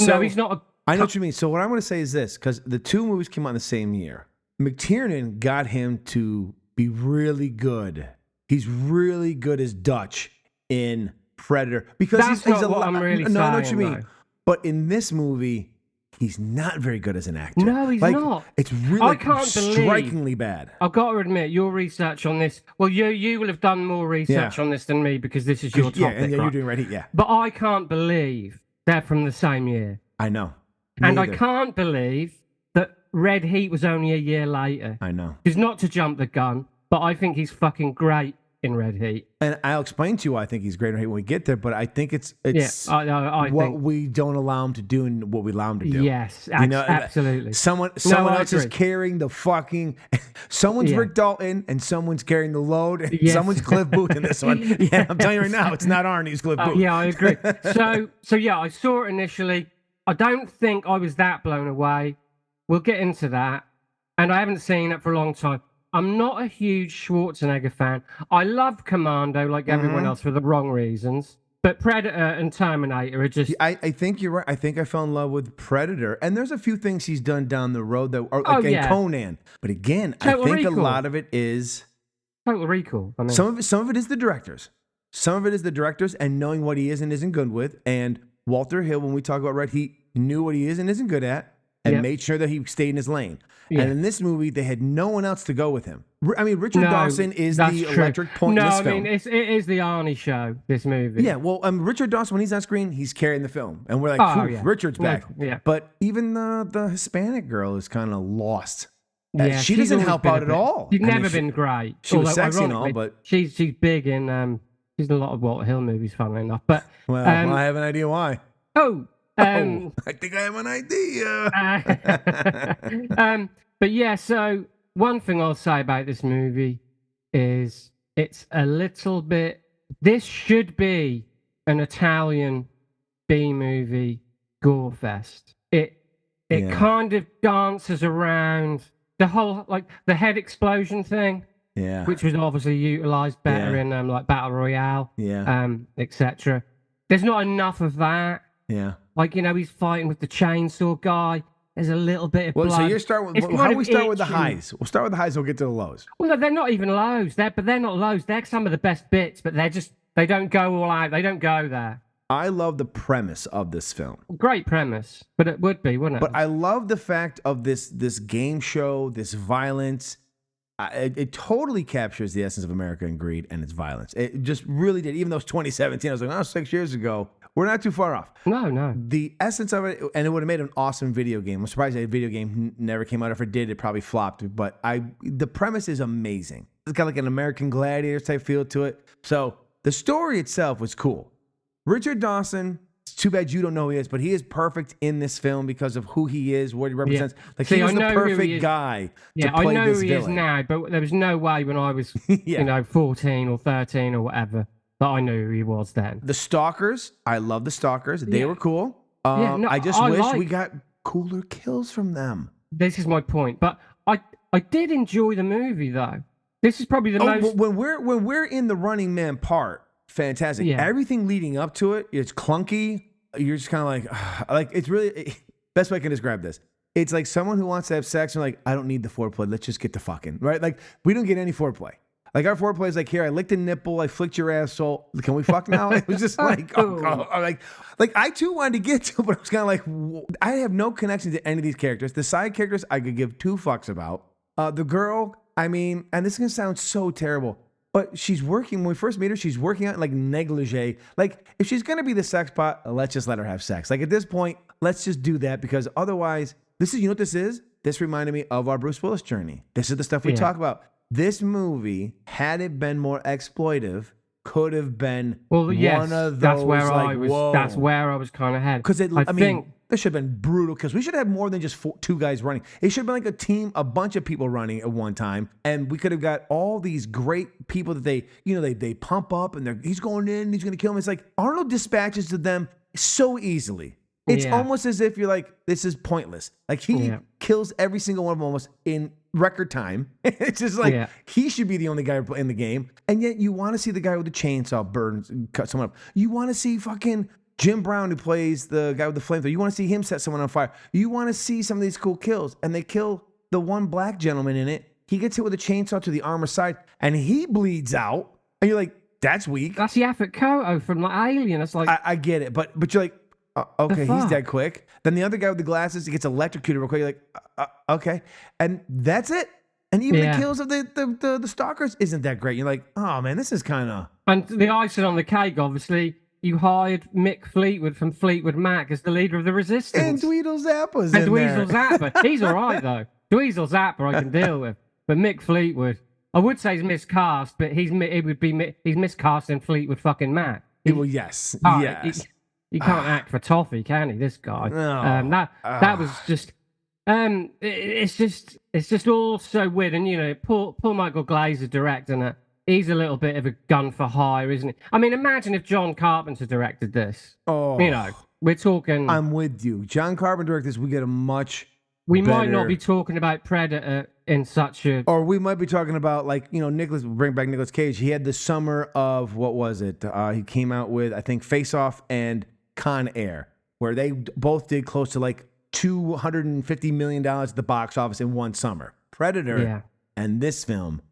D: no, he's not.
C: I know what you mean. So what I'm going to say is this, because the two movies came out in the same year. McTiernan got him to be really good. He's really good as Dutch in Predator because he's a lot.
D: I'm really
C: no,
D: saying,
C: I know what you mean.
D: though.
C: But in this movie, he's not very good as an actor.
D: No, he's not.
C: It's really strikingly bad.
D: I've got to admit, your research on this. Well, you will have done more research on this than me because this is your topic.
C: You're doing right here. Yeah.
D: But I can't believe they're from the same year.
C: I know.
D: And I
C: Neither.
D: can't believe that Red Heat was only a year later.
C: I know.
D: It's not to jump the gun, but I think he's fucking great in Red Heat.
C: And I'll explain to you why I think he's great when we get there, but I think it's
D: I
C: what
D: think
C: we don't allow him to do and what we allow him to do.
D: yes, absolutely.
C: Someone
D: I
C: else is
D: agree.
C: carrying the fucking. Someone's
D: Yeah.
C: Rick Dalton and someone's carrying the load. And
D: Yes.
C: someone's Cliff Booth in this one. Yeah, I'm telling you right now, it's not Arnie, it's Cliff Booth.
D: Yeah, I agree. So yeah, I saw it initially. I don't think I was that blown away. We'll get into that. And I haven't seen it for a long time. I'm not a huge Schwarzenegger fan. I love Commando like everyone else for the wrong reasons. But Predator and Terminator are just...
C: I think you're right. I think I fell in love with Predator, and there's a few things he's done down the road that are like in Conan. But again,
D: Total
C: I think
D: Recall.
C: a lot of it is
D: Total Recall. I mean,
C: some of it is the directors. Some of it is the directors and knowing what he is and isn't good with. And Walter Hill, when we talk about Red Heat, knew what he is and isn't good at, and made sure that he stayed in his lane.
D: Yeah.
C: And in this movie, they had no one else to go with him. I mean, Richard
D: No,
C: Dawson is
D: that's
C: the
D: true.
C: electric point in this film.
D: No, I mean, it is the Arnie show, this movie.
C: Yeah, well, Richard Dawson, when he's on screen, he's carrying the film. And we're like,
D: Oh,
C: "Phew,
D: yeah.
C: Richard's back.
D: Yeah.
C: But even the Hispanic girl is kind of lost.
D: Yeah,
C: she
D: she's
C: doesn't
D: always
C: help
D: been
C: out
D: a
C: at
D: bit-
C: all.
D: She's
C: I mean,
D: never been great.
C: she was
D: Although,
C: sexy and all,
D: ironically,
C: but...
D: she's big in she's in a lot of Walter Hill movies, funnily enough. But
C: Well, I have an idea why.
D: I
C: think I have an idea.
D: But yeah, so one thing I'll say about this movie is it's a little bit. This should be an Italian B movie gore fest. It kind of dances around the whole like the head explosion thing.
C: Yeah.
D: Which was obviously utilized better in like Battle Royale.
C: Yeah.
D: Etc. There's not enough of that.
C: Yeah.
D: Like, he's fighting with the chainsaw guy. There's a little bit of blood.
C: So you start with how do we start with the highs? We'll start with the highs. We'll get to the lows.
D: Well, no, they're not even lows. They're not lows. They're some of the best bits, but they don't go all out. They don't go there.
C: I love the premise of this film.
D: Great premise, but it would be, wouldn't it?
C: But I love the fact of this game show, this violence. It totally captures the essence of America and greed and its violence. It just really did. Even though it's 2017, I was like, 6 years ago. We're not too far off.
D: No.
C: The essence of it, and it would have made an awesome video game. I'm surprised that video game never came out. If it did, it probably flopped. But the premise is amazing. It's got like an American Gladiator type feel to it. So the story itself was cool. Richard Dawson, it's too bad you don't know who he is, but he is perfect in this film because of who he is, what he represents.
D: Yeah.
C: Like,
D: See,
C: he was
D: I
C: the
D: know who he
C: perfect
D: is.
C: guy
D: Yeah,
C: to play
D: I know
C: this
D: who he is
C: villain.
D: now, but there was no way when I was, 14 or 13 or whatever, that I knew who he was then.
C: The Stalkers, I love the Stalkers. They were cool. I just wish we got cooler kills from them.
D: This is my point, but I did enjoy the movie though. This is probably the most.
C: When we're in the running man part, fantastic.
D: Yeah.
C: Everything leading up to it, it's clunky. You're just kind of like it's really best way I can describe this. It's like someone who wants to have sex and like, I don't need the foreplay. Let's just get to fucking, right? Like, we don't get any foreplay. Like, our foreplay is like, here, I licked a nipple, I flicked your asshole. Can we fuck now? It was just like, like I too wanted to get to, but I was kind of like, I have no connection to any of these characters. The side characters, I could give two fucks about. The girl, I mean, and this is going to sound so terrible, but she's working, when we first meet her, she's working out in like negligee. Like, if she's going to be the sex pot, let's just let her have sex. Like, at this point, let's just do that, because otherwise, you know what this is? This reminded me of our Bruce Willis journey. This is the stuff we talk about. This movie, had it been more exploitive, could have been one of those.
D: That's where
C: like,
D: I was.
C: whoa.
D: That's where I was kind of headed.
C: Because
D: I think
C: this should have been brutal. Because we should have more than just two guys running. It should have been like a team, a bunch of people running at one time, and we could have got all these great people that they pump up, and he's going in, he's going to kill him. It's like Arnold dispatches to them so easily. It's almost as if you're like, this is pointless. Like, he kills every single one of them almost in record time. It's just like, he should be the only guy in the game. And yet you want to see the guy with the chainsaw burns and cut someone up. You want to see fucking Jim Brown, who plays the guy with the flamethrower. You want to see him set someone on fire. You want to see some of these cool kills. And they kill the one black gentleman in it. He gets hit with a chainsaw to the arm or side, and he bleeds out. And you're like, that's weak.
D: That's Yaphet Kotto from like Alien. It's like,
C: I get it, but you're like, okay, he's dead quick. Then the other guy with the glasses, he gets electrocuted real quick. You're like, okay. And that's it. And even the kills of the stalkers isn't that great. You're like, oh man, this is kind of...
D: And the icing on the cake, obviously, you hired Mick Fleetwood from Fleetwood Mac as the leader of the Resistance.
C: And Dweezil Zappa's
D: and
C: in
D: Dweezil
C: there.
D: Zappa. He's all right, though. Dweezil Zappa I can deal with. But Mick Fleetwood, I would say he's miscast, but he's miscast in Fleetwood fucking Mac.
C: Well, yes.
D: He can't act for toffee, can he, this guy?
C: No.
D: That was just... it's just all so weird. And, you know, poor Michael Glazer directing it. He's a little bit of a gun for hire, isn't he? I mean, imagine if John Carpenter directed this.
C: Oh,
D: you know, we're talking.
C: I'm with you. John Carpenter directed this. We get a much.
D: We
C: better...
D: might not be talking about Predator in such a.
C: Or we might be talking about, like, you know, bring back Nicolas Cage. He had the summer of, what was it? He came out with, I think, Face Off and Con Air, where they both did close to like $250 million at the box office in one summer. Predator and this film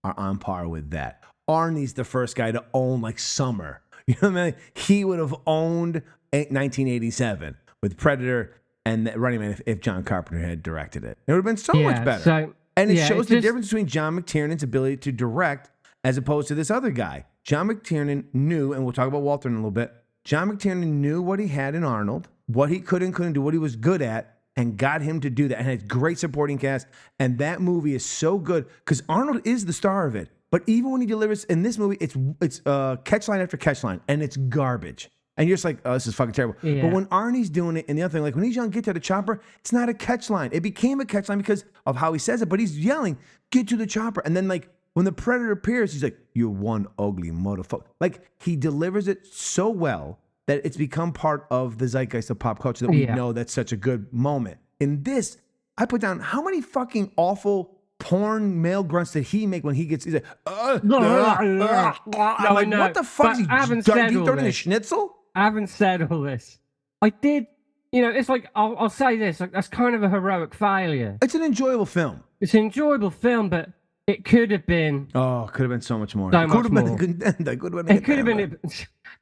C: are on par with that. Arnie's the first guy to own like summer. You know what I mean? He would have owned 1987 with Predator and Running Man if John Carpenter had directed it. It would have been so much better. And it shows the difference between John McTiernan's ability to direct as opposed to this other guy. John McTiernan knew, and we'll talk about Walter in a little bit, John McTiernan knew what he had in Arnold, what he could and couldn't do, what he was good at, and got him to do that, and had great supporting cast. And that movie is so good because Arnold is the star of it. But even when he delivers in this movie, it's catch line after catch line, and it's garbage. And you're just like, oh, this is fucking terrible. Yeah. But when Arnie's doing it, and the other thing, like when he's yelling, get to the chopper, it's not a catch line. It became a catch line because of how he says it, but he's yelling, get to the chopper. And then like when the Predator appears, he's like, you're one ugly motherfucker. Like he delivers it so well that it's become part of the zeitgeist of pop culture that we know that's such a good moment. In this, I put down how many fucking awful porn male grunts did he make when he gets, he's like, I'm like, what the fuck is he deep-throating a schnitzel?
D: I haven't said all this. I did, you know, it's like, I'll say this, like, that's kind of a heroic failure.
C: It's an enjoyable film.
D: It's an enjoyable film, but it could have been.
C: Oh, it could have been so much more.
D: So much more.
C: It
D: could have been.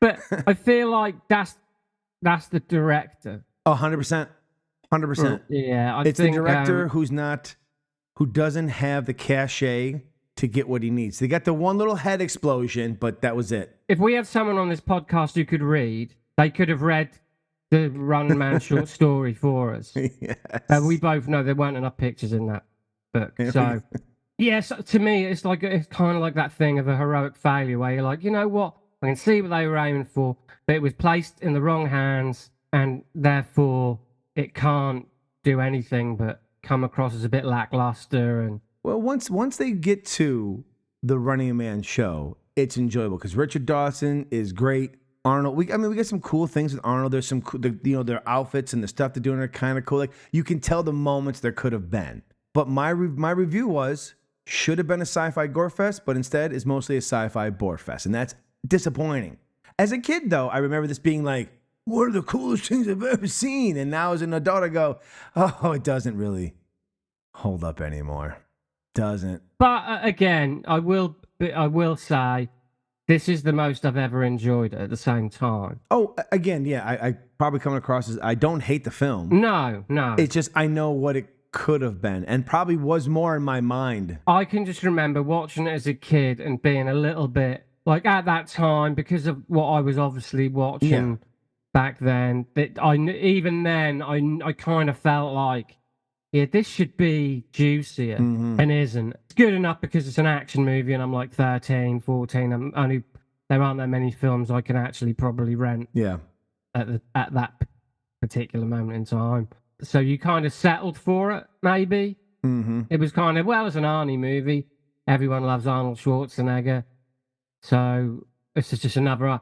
D: But I feel like that's the director.
C: Oh, 100%. 100%.
D: Yeah,
C: it's the director who doesn't have the cachet to get what he needs. They got the one little head explosion, but that was it.
D: If we had someone on this podcast who could read, they could have read the Run Man short story for us.
C: Yes.
D: We both know there weren't enough pictures in that book. So, yes, to me, it's kind of like that thing of a heroic failure where you're like, you know what? I can see what they were aiming for, but it was placed in the wrong hands, and therefore it can't do anything but come across as a bit lackluster. And
C: well, once they get to the Running Man show, it's enjoyable because Richard Dawson is great. Arnold, we got some cool things with Arnold. There's some, their outfits and the stuff they're doing are kind of cool. Like you can tell the moments there could have been. But my review was should have been a sci-fi gore fest, but instead is mostly a sci-fi bore fest, and that's disappointing. As a kid, though, I remember this being like one of the coolest things I've ever seen, and now as an adult, I go, oh, it doesn't really hold up anymore. Doesn't.
D: But again, I will say this is the most I've ever enjoyed at the same time.
C: Oh, again, yeah, I probably coming across as I don't hate the film.
D: No.
C: It's just I know what it could have been and probably was more in my mind.
D: I can just remember watching it as a kid and being a little bit like at that time because of what I was obviously watching back then. That even then I kind of felt like, yeah, this should be juicier and isn't. It's good enough because it's an action movie and I'm like 13, 14. There aren't that many films I can actually probably rent.
C: Yeah.
D: At that particular moment in time. So you kind of settled for it, maybe.
C: Mm-hmm.
D: It was kind of, well, it's an Arnie movie. Everyone loves Arnold Schwarzenegger. So it's just another,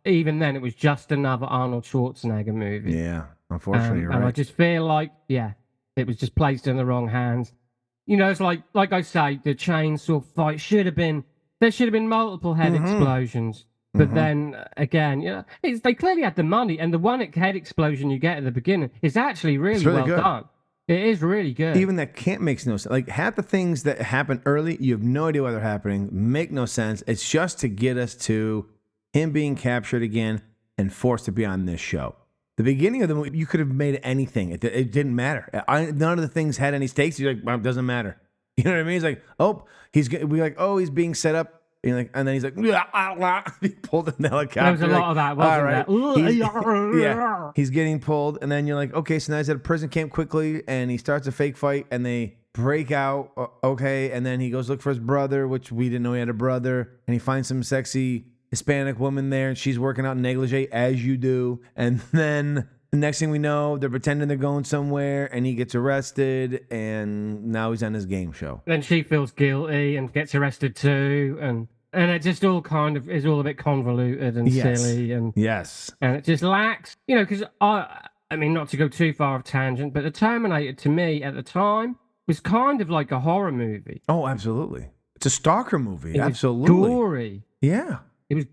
D: even then, it was just another Arnold Schwarzenegger movie.
C: Yeah, unfortunately, you're right.
D: And I just feel like, it was just placed in the wrong hands. You know, it's like I say, the chainsaw fight there should have been multiple head explosions. But then again, they clearly had the money, and the one head explosion you get at the beginning is actually really well done. It is really good.
C: Even that can't make no sense. Like half the things that happen early, you have no idea why they're happening, make no sense. It's just to get us to him being captured again and forced to be on this show. The beginning of the movie, you could have made anything. It didn't matter. None of the things had any stakes. You're like, well, it doesn't matter. You know what I mean? It's like, he's being set up And then he's like, he pulled in the helicopter.
D: There was a lot of that, wasn't
C: there? Yeah, he's getting pulled, and then you're like, okay, so now he's at a prison camp quickly, and he starts a fake fight, and they break out, okay, and then he goes look for his brother, which we didn't know he had a brother, and he finds some sexy Hispanic woman there, and she's working out in negligee, as you do, and then the next thing we know, they're pretending they're going somewhere, and he gets arrested, and now he's on his game show.
D: Then she feels guilty and gets arrested too, and it just all kind of is all a bit convoluted and silly, and and it just lacks, because I mean, not to go too far off tangent, but the Terminator to me at the time was kind of like a horror movie.
C: Oh, absolutely. It's a stalker movie.
D: It
C: absolutely.
D: was gory.
C: Yeah.
D: It was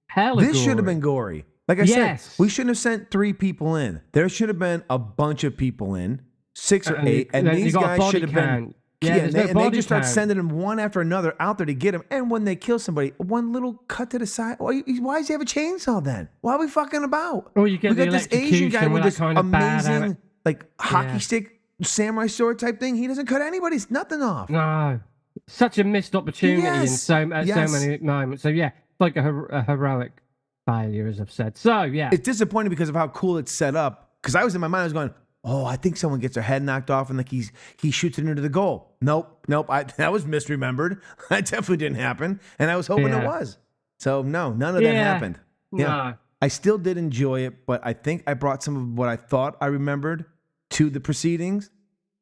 D: hella
C: This
D: gory.
C: should have been gory. Like I said, we shouldn't have sent 3 people in. There should have been a bunch of people in, 6 or 8, and these guys should have been. And they just start sending them one after another out there to get them. And when they kill somebody, one little cut to the side. Why does he have a chainsaw then? Why are we fucking about?
D: Or you get
C: we got this Asian guy with this
D: kind of
C: amazing, like hockey stick samurai sword type thing. He doesn't cut anybody's nothing off.
D: No, such a missed opportunity in so many moments. So yeah, it's like a heroic failure, as I've said. So yeah,
C: it's disappointing because of how cool it's set up. Because I was in my mind, I was going, oh, I think someone gets their head knocked off and like he shoots it into the goal. Nope. That was misremembered. That definitely didn't happen, and I was hoping it was. So no, none of that happened.
D: No.
C: I still did enjoy it, but I think I brought some of what I thought I remembered to the proceedings,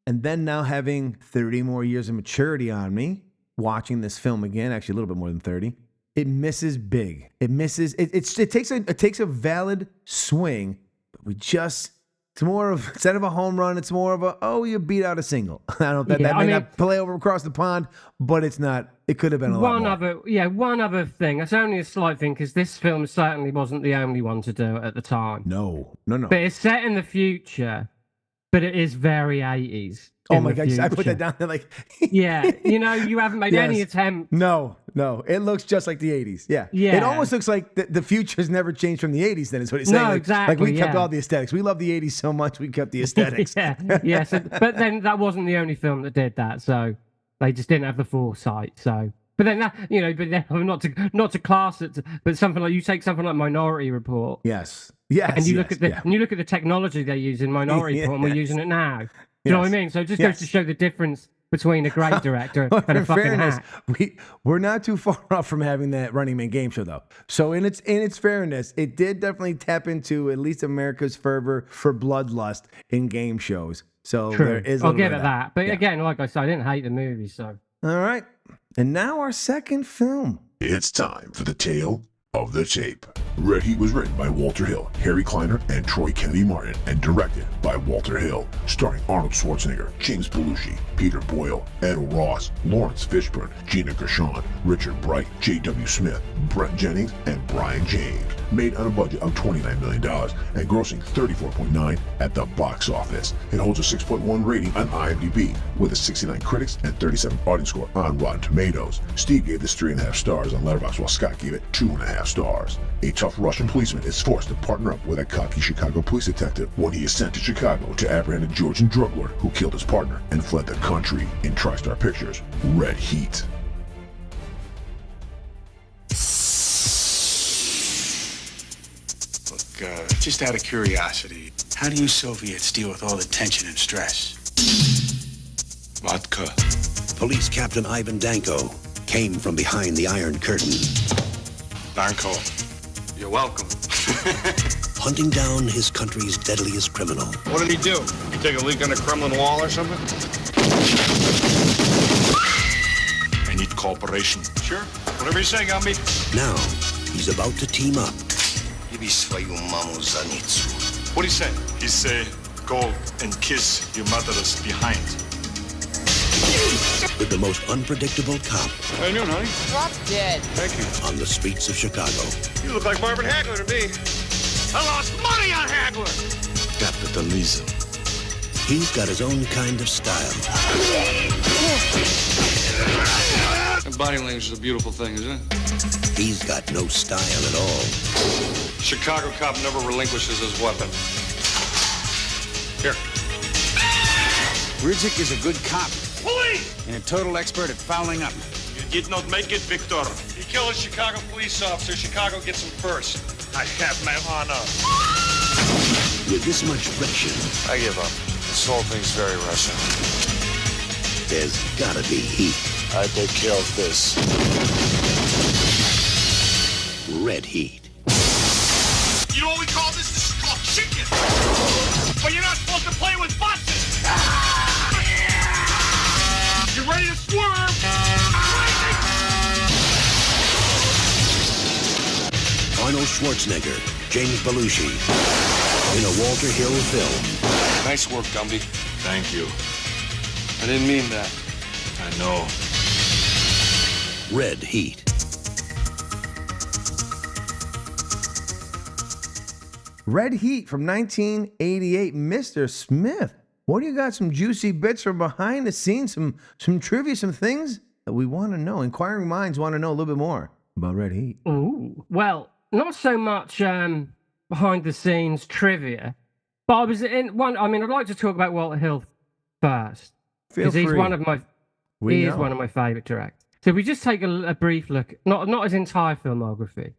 C: and then now having 30 more years of maturity on me, watching this film again, actually a little bit more than 30. It misses big. It misses. It takes a valid swing, but it's more of, instead of a home run, it's more of you beat out a single. I don't know that may not play over across the pond, but it's not. It could have been a lot more.
D: One other thing. It's only a slight thing because this film certainly wasn't the only one to do it at the time.
C: No.
D: But it's set in the future, but it is very 80s.
C: Oh my God, I put that down there like...
D: yeah, you haven't made any attempt.
C: No, it looks just like the 80s. Yeah. It almost looks like the future's never changed from the 80s then, is what he's saying.
D: No, exactly.
C: Like we kept all the aesthetics. We love the 80s so much, we kept the aesthetics.
D: But then that wasn't the only film that did that, so they just didn't have the foresight, so... But then that, but then not to class it, but something like, you take something like Minority Report.
C: Yes.
D: And you look at the technology they use in Minority Report, and we're using it now. Do you know what I mean? So it just goes to show the difference between a great director and a fucking hack.
C: We're not too far off from having that Running Man game show, though. So in its fairness, it did definitely tap into at least America's fervor for bloodlust in game shows. So
D: True.
C: There is.
D: I'll give it that. But again, like I said, I didn't hate the movie. So
C: all right, and now our second film.
B: It's time for the tale of the tape. Red Heat was written by Walter Hill, Harry Kleiner, and Troy Kennedy Martin, and directed by Walter Hill, starring Arnold Schwarzenegger, James Belushi, Peter Boyle, Ed Ross, Lawrence Fishburne, Gina Gershon, Richard Bright, J.W. Smith, Brett Jennings, and Brian James. Made on a budget of $29 million and grossing $34.9 at the box office. It holds a 6.1 rating on IMDb with a 69 critics and 37 audience score on Rotten Tomatoes. Steve gave this 3.5 stars on Letterboxd, while Scott gave it 2.5 stars. A tough Russian policeman is forced to partner up with a cocky Chicago police detective when he is sent to Chicago to apprehend a Georgian drug lord who killed his partner and fled the country. In TriStar Pictures, Red Heat.
L: Look, just out of curiosity, how do you Soviets deal with all the tension and stress?
M: Vodka. Police Captain Ivan Danko came from behind the Iron Curtain.
L: Danko, you're welcome.
M: Hunting down his country's deadliest criminal.
L: What did he do? He take a leak on the Kremlin wall or something?
K: I need cooperation.
L: Sure. Whatever you say, Gumby.
M: Now, he's about to team up.
L: What do you say?
K: He say, go and kiss your mother's behind.
M: With the most unpredictable cop.
L: How you doing, honey?
H: Drop dead.
L: Thank you.
M: On the streets of Chicago.
L: You look like Marvin Hagler to me. I lost money on Hagler.
K: Capitalism.
M: He's got his own kind of style.
L: And body language is a beautiful thing, isn't it?
M: He's got no style at all.
L: Chicago cop never relinquishes his weapon. Here.
N: Ridzik is a good cop.
L: Police!
N: And a total expert at fouling up.
L: You
K: did not make it, Victor.
E: You kill a Chicago police officer, Chicago gets him first.
K: I have my honor.
M: With this much friction,
K: I give up. This whole thing's very Russian.
M: there's gotta be heat.
K: I take care of this.
M: Red heat.
E: You know what we call this? This is called chicken. But you're not supposed to play with boxes. You ready to swerve?
M: Arnold Schwarzenegger, James Belushi, in a Walter Hill film.
K: Nice work, Gumby. Thank you. I didn't mean that. I know.
M: Red Heat.
C: Red Heat from 1988. Mr. Smith, what do you got? Some juicy bits from behind the scenes, some trivia, some things that we want to know. Inquiring minds want to know a little bit more about Red Heat.
D: Ooh, well, not so much behind the scenes trivia, but I was in one. I mean, I'd like to talk about Walter Hill first because he's one of my. He is one of my favourite directors. So we just take a brief look, not his entire filmography,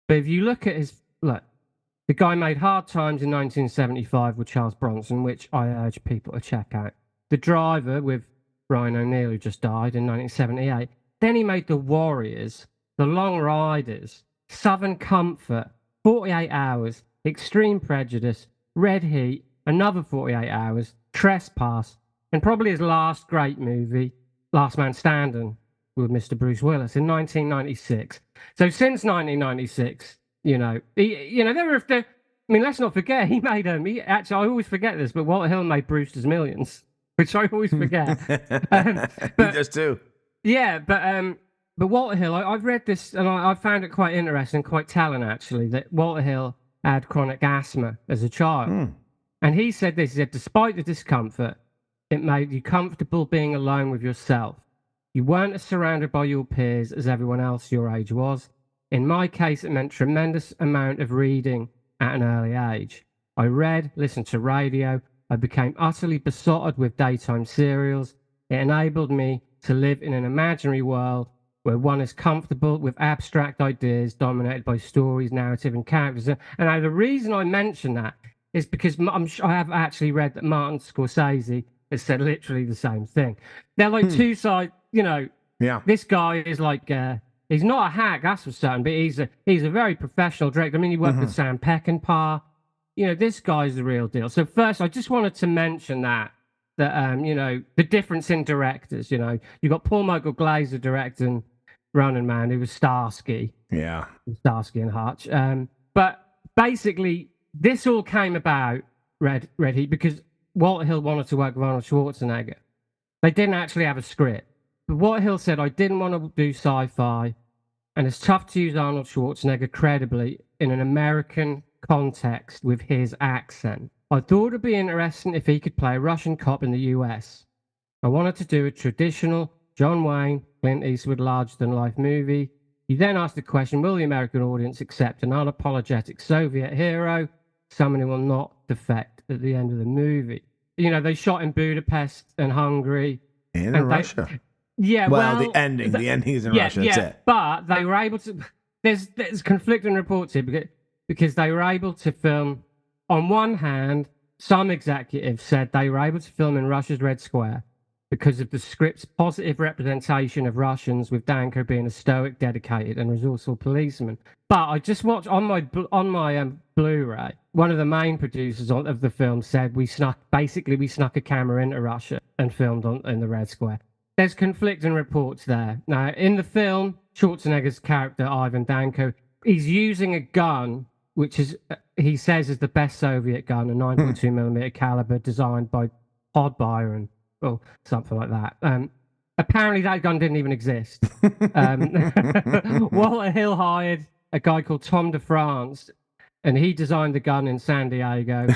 D: but if you look at the guy made Hard Times in 1975 with Charles Bronson, which I urge people to check out. The Driver with Ryan O'Neal, who just died in 1978. Then he made The Warriors, The Long Riders, Southern Comfort, 48 Hours, Extreme Prejudice, Red Heat, another 48 Hours, Trespass, and probably his last great movie, Last Man Standing, with Mr. Bruce Willis in 1996. So since 1996, I mean, let's not forget, he made I always forget this, but Walter Hill made Brewster's Millions, which I always forget.
C: He does too.
D: Yeah, but Walter Hill, I've read this, and I found it quite interesting, quite telling, actually, that Walter Hill had chronic asthma as a child. And he said this, he said, despite the discomfort, it made you comfortable being alone with yourself. You weren't as surrounded by your peers as everyone else your age was. In my case, it meant tremendous amount of reading at an early age. I read, listened to radio. I became utterly besotted with daytime serials. It enabled me to live in an imaginary world where one is comfortable with abstract ideas dominated by stories, narrative, and characters. And now the reason I mention that is because I have actually read that Martin Scorsese has said literally the same thing. They're like two sides,
C: Yeah.
D: This guy is like... he's not a hack, that's for certain, but he's a very professional director. I mean, he worked with Sam Peckinpah. This guy's the real deal. So first, I just wanted to mention that the difference in directors. You got Paul Michael Glaser directing Running Man, who was Starsky.
C: Yeah.
D: Starsky and Hutch. But basically, this all came about, Red Heat, because Walter Hill wanted to work with Arnold Schwarzenegger. They didn't actually have a script. But Walter Hill said, I didn't want to do sci-fi, and it's tough to use Arnold Schwarzenegger credibly in an American context with his accent. I thought it'd be interesting if he could play a Russian cop in the US. I wanted to do a traditional John Wayne, Clint Eastwood, larger-than-life movie. He then asked the question, will the American audience accept an unapologetic Soviet hero, someone who will not defect at the end of the movie? They shot in Budapest and Hungary.
C: And in Russia.
D: Yeah,
C: well, the ending is in Russia. That's it.
D: But they were able to. There's conflicting reports here because they were able to film. On one hand, some executives said they were able to film in Russia's Red Square because of the script's positive representation of Russians, with Danko being a stoic, dedicated, and resourceful policeman. But I just watched on my Blu-ray. One of the main producers of the film said we snuck a camera into Russia and filmed in the Red Square. There's conflicting reports there. Now, in the film, Schwarzenegger's character, Ivan Danko, he's using a gun, which he says is the best Soviet gun, a 9.2mm caliber designed by Todd Byron, or something like that. Apparently, that gun didn't even exist. Walter Hill hired a guy called Tom DeFrance, and he designed the gun in San Diego,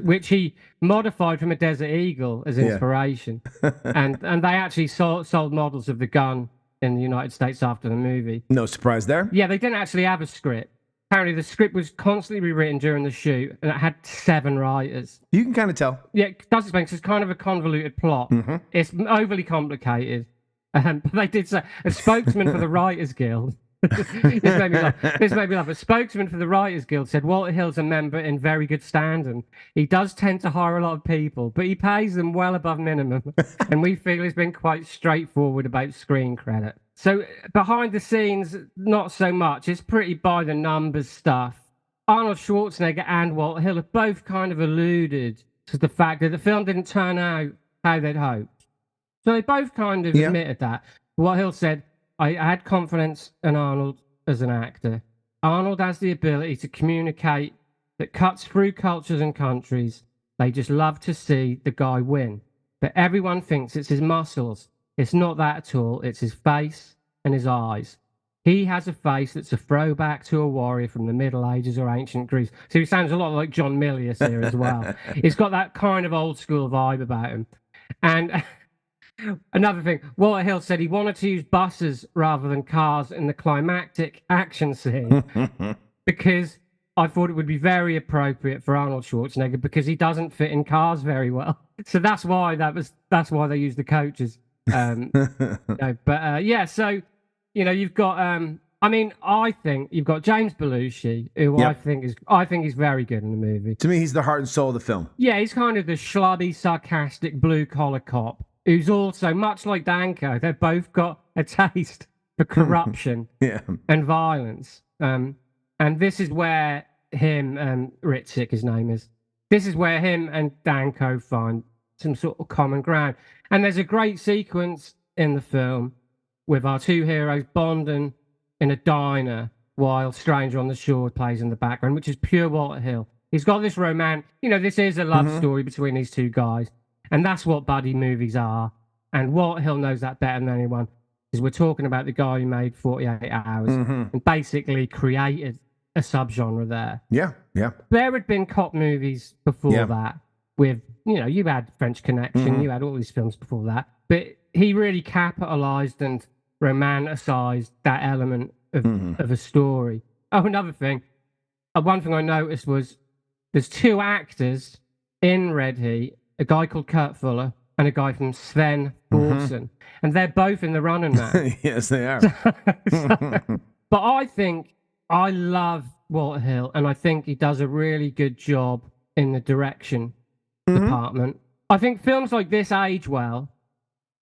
D: which he modified from a Desert Eagle as inspiration. And they actually sold models of the gun in the United States after the movie.
C: No surprise there.
D: Yeah, they didn't actually have a script. Apparently, the script was constantly rewritten during the shoot, and it had 7 writers.
C: You can kind of tell.
D: Yeah, it does explain, because it's kind of a convoluted plot. It's overly complicated. But they did say a spokesman for the Writers Guild. This made me laugh. A spokesman for the Writers Guild said Walter Hill's a member in very good standing. He does tend to hire a lot of people, but he pays them well above minimum. And we feel he's been quite straightforward about screen credit. So behind the scenes, not so much. It's pretty by the numbers stuff. Arnold Schwarzenegger and Walter Hill have both kind of alluded to the fact that the film didn't turn out how they'd hoped. So they both kind of admitted that. Walter Hill said, I had confidence in Arnold as an actor. Arnold has the ability to communicate that cuts through cultures and countries. They just love to see the guy win. But everyone thinks it's his muscles. It's not that at all. It's his face and his eyes. He has a face that's a throwback to a warrior from the Middle Ages or ancient Greece. So he sounds a lot like John Milius here as well. He's got that kind of old school vibe about him. And another thing, Walter Hill said he wanted to use buses rather than cars in the climactic action scene because I thought it would be very appropriate for Arnold Schwarzenegger because he doesn't fit in cars very well. So that's why they used the coaches. So you've got I think you've got James Belushi, who I think is very good in the movie.
C: To me, he's the heart and soul of the film.
D: Yeah, he's kind of the schlubby, sarcastic, blue-collar cop who's also, much like Danko, they've both got a taste for corruption and violence. And this is where him, Ritzik, his name is, this is where him and Danko find some sort of common ground. And there's a great sequence in the film with our two heroes bonding in a diner while Stranger on the Shore plays in the background, which is pure Walter Hill. He's got this romance. This is a love story between these two guys. And that's what buddy movies are. And Walter Hill knows that better than anyone. Because we're talking about the guy who made 48 Hours and basically created a subgenre there.
C: Yeah.
D: There had been cop movies before that with, you had French Connection, you had all these films before that. But he really capitalized and romanticized that element of a story. Oh, another thing. One thing I noticed was there's two actors in Red Heat, a guy called Kurt Fuller and a guy from Sven Thorsen. And they're both in the running now.
C: Yes, they are.
D: But I think I love Walter Hill, and I think he does a really good job in the direction department. I think films like this age well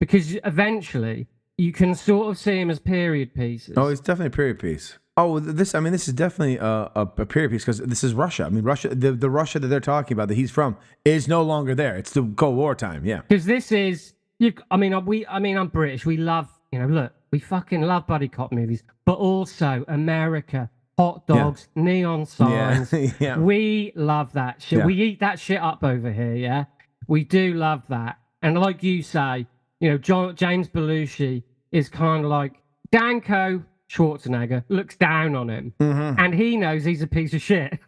D: because eventually you can sort of see him as period pieces.
C: Oh, it's definitely a period piece. Oh, this is definitely a period piece because this is Russia. I mean, Russia, the Russia that they're talking about that he's from is no longer there. It's the Cold War time, yeah.
D: Because this is, I'm British. We love, we fucking love buddy cop movies, but also America, hot dogs, neon signs.
C: Yeah.
D: We love that shit.
C: Yeah.
D: We eat that shit up over here, yeah? We do love that. And like you say, James Belushi is kind of like Danko Schwarzenegger looks down on him, and he knows he's a piece of shit.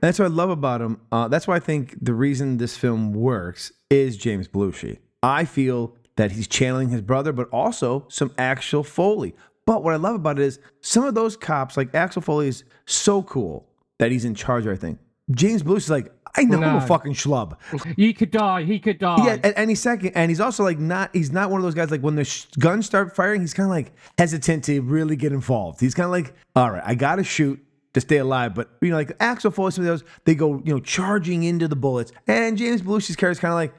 C: That's what I love about him. That's why I think the reason this film works is James Belushi. I feel that he's channeling his brother, but also some Axel Foley. But what I love about it is some of those cops, like Axel Foley, is so cool that he's in charge of everything. James Belushi's like, I know I'm a fucking schlub.
D: He could die.
C: Yeah, at any second. And he's also like he's not one of those guys like when the guns start firing, he's kind of like hesitant to really get involved. He's kind of like, all right, I got to shoot to stay alive. But, like Axel Foley, some of those, they go, charging into the bullets. And James Belushi's character is kind of like,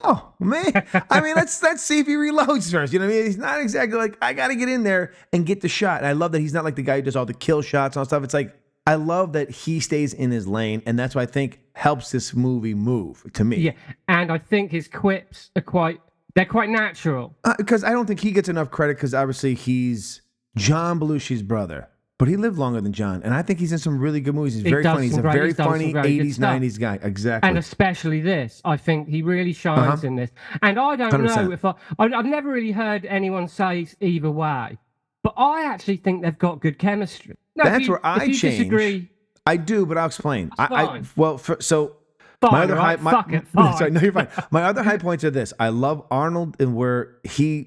C: oh, man. I mean, let's see if he reloads first. You know what I mean? He's not exactly like, I got to get in there and get the shot. And I love that he's not like the guy who does all the kill shots and all stuff. It's like, I love that he stays in his lane, and that's what I think helps this movie move to me.
D: Yeah, and I think his quips are quite natural.
C: Because I don't think he gets enough credit because obviously he's John Belushi's brother. But he lived longer than John, and I think he's in some really good movies. He's very funny. He's a very funny 80s, 90s guy. Exactly.
D: And especially this. I think he really shines in this. And I don't 100%. Know if I've never really heard anyone say either way, but I actually think they've got good chemistry. No,
C: that's where I change.
D: Disagree,
C: I do, but I'll explain.
D: Fine.
C: My other sorry, no, you're fine. My other high points are this. I love Arnold and where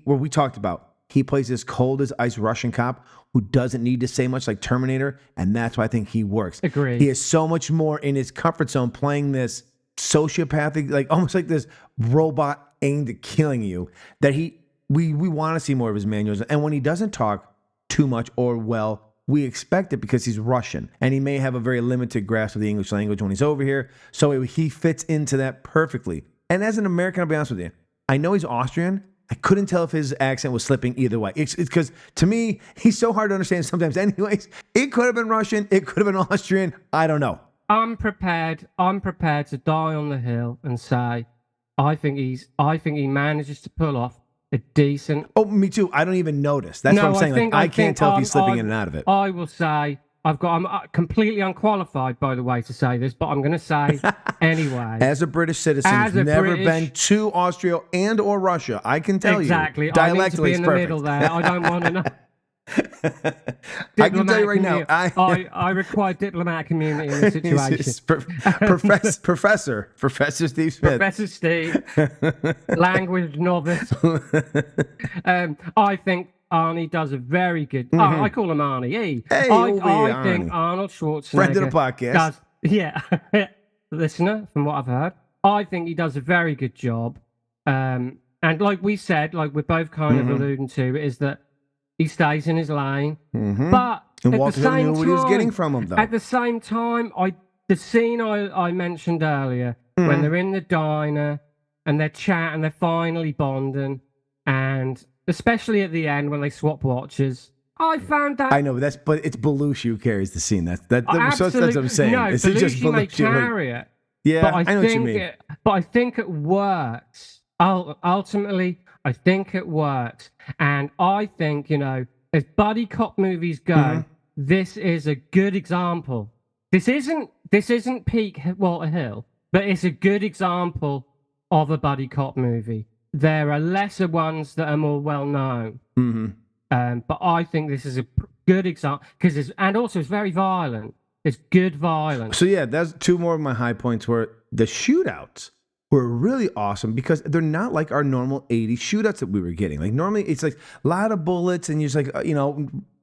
C: we talked about. He plays this cold as ice Russian cop who doesn't need to say much, like Terminator, and that's why I think he works.
D: Agreed.
C: He is so much more in his comfort zone playing this sociopathic, like almost like this robot aimed at killing you, that he we want to see more of his manuals. And when he doesn't talk too much or well, we expect it because he's Russian and he may have a very limited grasp of the English language when he's over here. So he fits into that perfectly. And as an American, I'll be honest with you, I know he's Austrian. I couldn't tell if his accent was slipping either way. It's because to me, he's so hard to understand sometimes anyways. It could have been Russian. It could have been Austrian. I don't know.
D: I'm prepared to die on the hill and say, I think he manages to pull off a decent.
C: Oh, me too. I don't even notice. That's what I'm saying. I can't tell if he's slipping in and out of it.
D: I will say I'm completely unqualified, by the way, to say this, but I'm going to say anyway.
C: As a British citizen, who's never been to Austria and or Russia, I can tell
D: exactly.
C: you. Exactly.
D: I need to be in the middle there. I don't want to know.
C: I can tell you right now.
D: I require diplomatic immunity in this situation.
C: Professor Steve Smith.
D: Professor Steve, language novice. I think Arnie does a very good.
C: Mm-hmm.
D: I call him Arnie.
C: Hey,
D: I think Arnold Schwarzenegger,
C: friend of the podcast,
D: listener from what I've heard. I think he does a very good job. And like we said, like we're both kind of alluding to, is that he stays in his lane.
C: Mm-hmm.
D: But
C: and
D: at
C: Walter
D: the same
C: knew what he was getting from him, though.
D: At the same time, the scene I mentioned earlier, when they're in the diner and they're chatting, they're finally bonding, and especially at the end when they swap watches, I found that.
C: I know, but it's Belushi who carries the scene. That's what I'm saying.
D: No,
C: it's
D: Belushi
C: just Belushi
D: may carry it.
C: Yeah,
D: but
C: I know what you mean.
D: But I think it works. Ultimately, I think it works. And I think, as buddy cop movies go, this is a good example. This isn't peak Walter Hill, but it's a good example of a buddy cop movie. There are lesser ones that are more well known. But I think this is a good example and also it's very violent. It's good violence.
C: So yeah, that's two more of my high points were the shootouts were really awesome because they're not like our normal 80s shootouts that we were getting. Like normally it's like a lot of bullets and you're just like,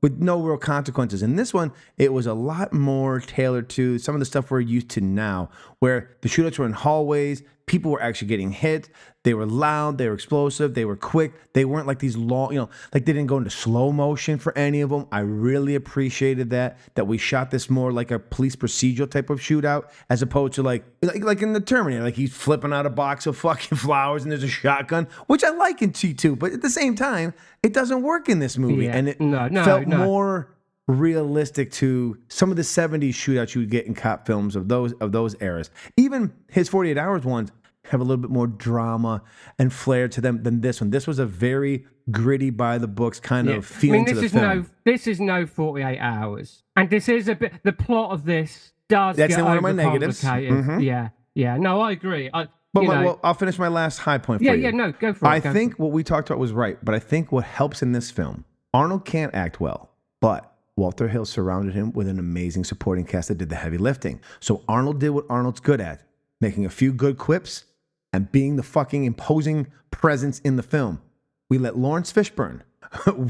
C: with no real consequences. In this one, it was a lot more tailored to some of the stuff we're used to now, where the shootouts were in hallways, people were actually getting hit, they were loud, they were explosive, they were quick, they weren't like these long, like they didn't go into slow motion for any of them. I really appreciated that we shot this more like a police procedural type of shootout, as opposed to like in the Terminator, like he's flipping out a box of fucking flowers and there's a shotgun, which I like in T2, but at the same time, it doesn't work in this movie.
D: Yeah.
C: And it felt more realistic to some of the 70s shootouts you would get in cop films of those eras. Even his 48 Hours ones have a little bit more drama and flair to them than this one. This was a very gritty, by the books kind of feeling to the film.
D: This is no 48 Hours, and this is a bit. The plot of this does.
C: That's
D: get
C: one of my negatives.
D: Yeah. No, I agree.
C: Well, I'll finish my last high point for you.
D: Yeah, no, go for it.
C: I think what we talked about was right, but I think what helps in this film, Arnold can't act well, but Walter Hill surrounded him with an amazing supporting cast that did the heavy lifting. So Arnold did what Arnold's good at, making a few good quips and being the fucking imposing presence in the film. We let Lawrence Fishburne.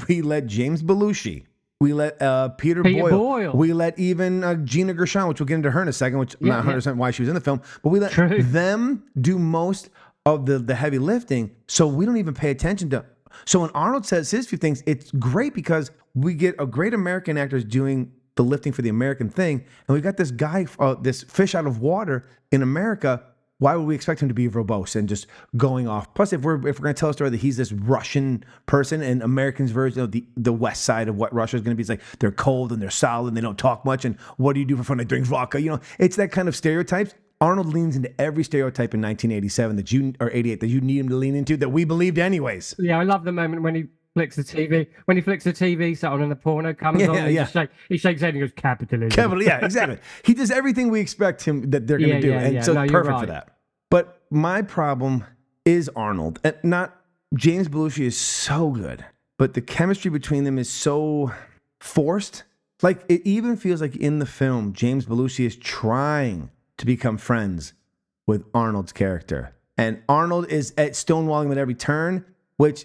C: We let James Belushi. We let Peter Boyle. We let even Gina Gershon, which we'll get into her in a second, which I'm not 100% why she was in the film, but we let them do most of the heavy lifting, so we don't even pay attention to. So when Arnold says his few things, it's great because we get a great American actors doing the lifting for the American thing, and we've got this guy, this fish out of water in America. Why would we expect him to be verbose and just going off? Plus, if we're going to tell a story that he's this Russian person and Americans' version of the West side of what Russia is going to be, it's like they're cold and they're solid and they don't talk much. And what do you do for fun? They drink vodka. It's that kind of stereotypes. Arnold leans into every stereotype in 1987 or 88 that you need him to lean into that we believed anyways.
D: Yeah, I love the moment when he flicks the TV. When he flicks the TV set on and the porno comes on, and he shakes his head and he goes, capitalism.
C: Yeah, exactly. He does everything we expect him that they're going to do. And so it's perfect for that. But my problem is Arnold. And not James Belushi is so good, but the chemistry between them is so forced. Like it even feels like in the film, James Belushi is trying to become friends with Arnold's character. And Arnold is at stonewalling at every turn, which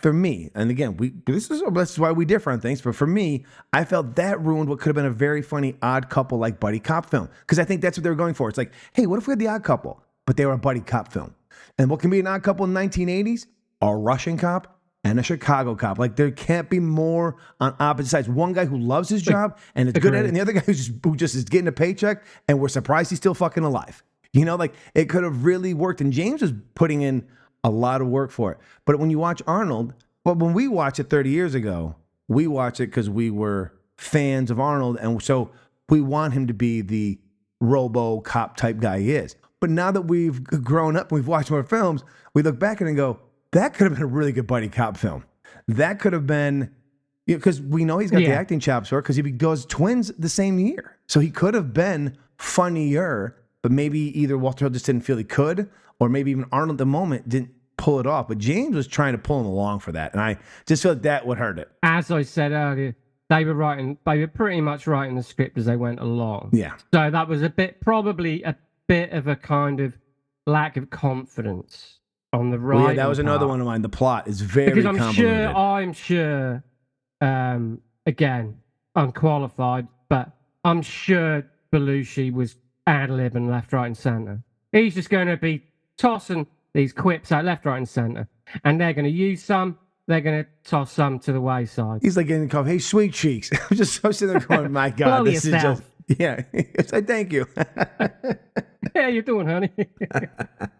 C: for me, and again, this is why we differ on things, but for me, I felt that ruined what could have been a very funny Odd Couple like buddy cop film. Because I think that's what they were going for. It's like, hey, what if we had the Odd Couple, but they were a buddy cop film? And what can be an Odd Couple in the 1980s? A Russian cop and a Chicago cop. Like, there can't be more on opposite sides. One guy who loves his job and is good at it, and the other guy who just is getting a paycheck, and we're surprised he's still fucking alive. You know, like, it could have really worked. And James was putting in a lot of work for it. But when you watch Arnold, well, when we watched it 30 years ago, we watched it because we were fans of Arnold, and so we want him to be the robo cop type guy he is. But now that we've grown up and we've watched more films, we look back at it and go, that could have been a really good buddy cop film. That could have been, because we know he's got the acting chops for it, because he goes twins the same year. So he could have been funnier, but maybe either Walter Hill just didn't feel he could, or maybe even Arnold at the moment didn't pull it off. But James was trying to pull him along for that. And I just feel like that would hurt it.
D: As I said earlier, they were pretty much writing the script as they went along.
C: Yeah.
D: So that was probably a bit of a kind of lack of confidence on the writing.
C: Well, yeah, that was another one of mine. The plot is very
D: because
C: convoluted.
D: I'm sure, again, unqualified, but I'm sure Belushi was ad-libbing left, right, and centre. He's just going to be tossing these quips out left, right, and centre, and they're going to use some. They're going to toss some to the wayside.
C: He's like getting called, hey, sweet cheeks. I'm just so sitting there going, my God, this
D: yourself.
C: is just, yeah. It's like, thank you.
D: How you doing, honey?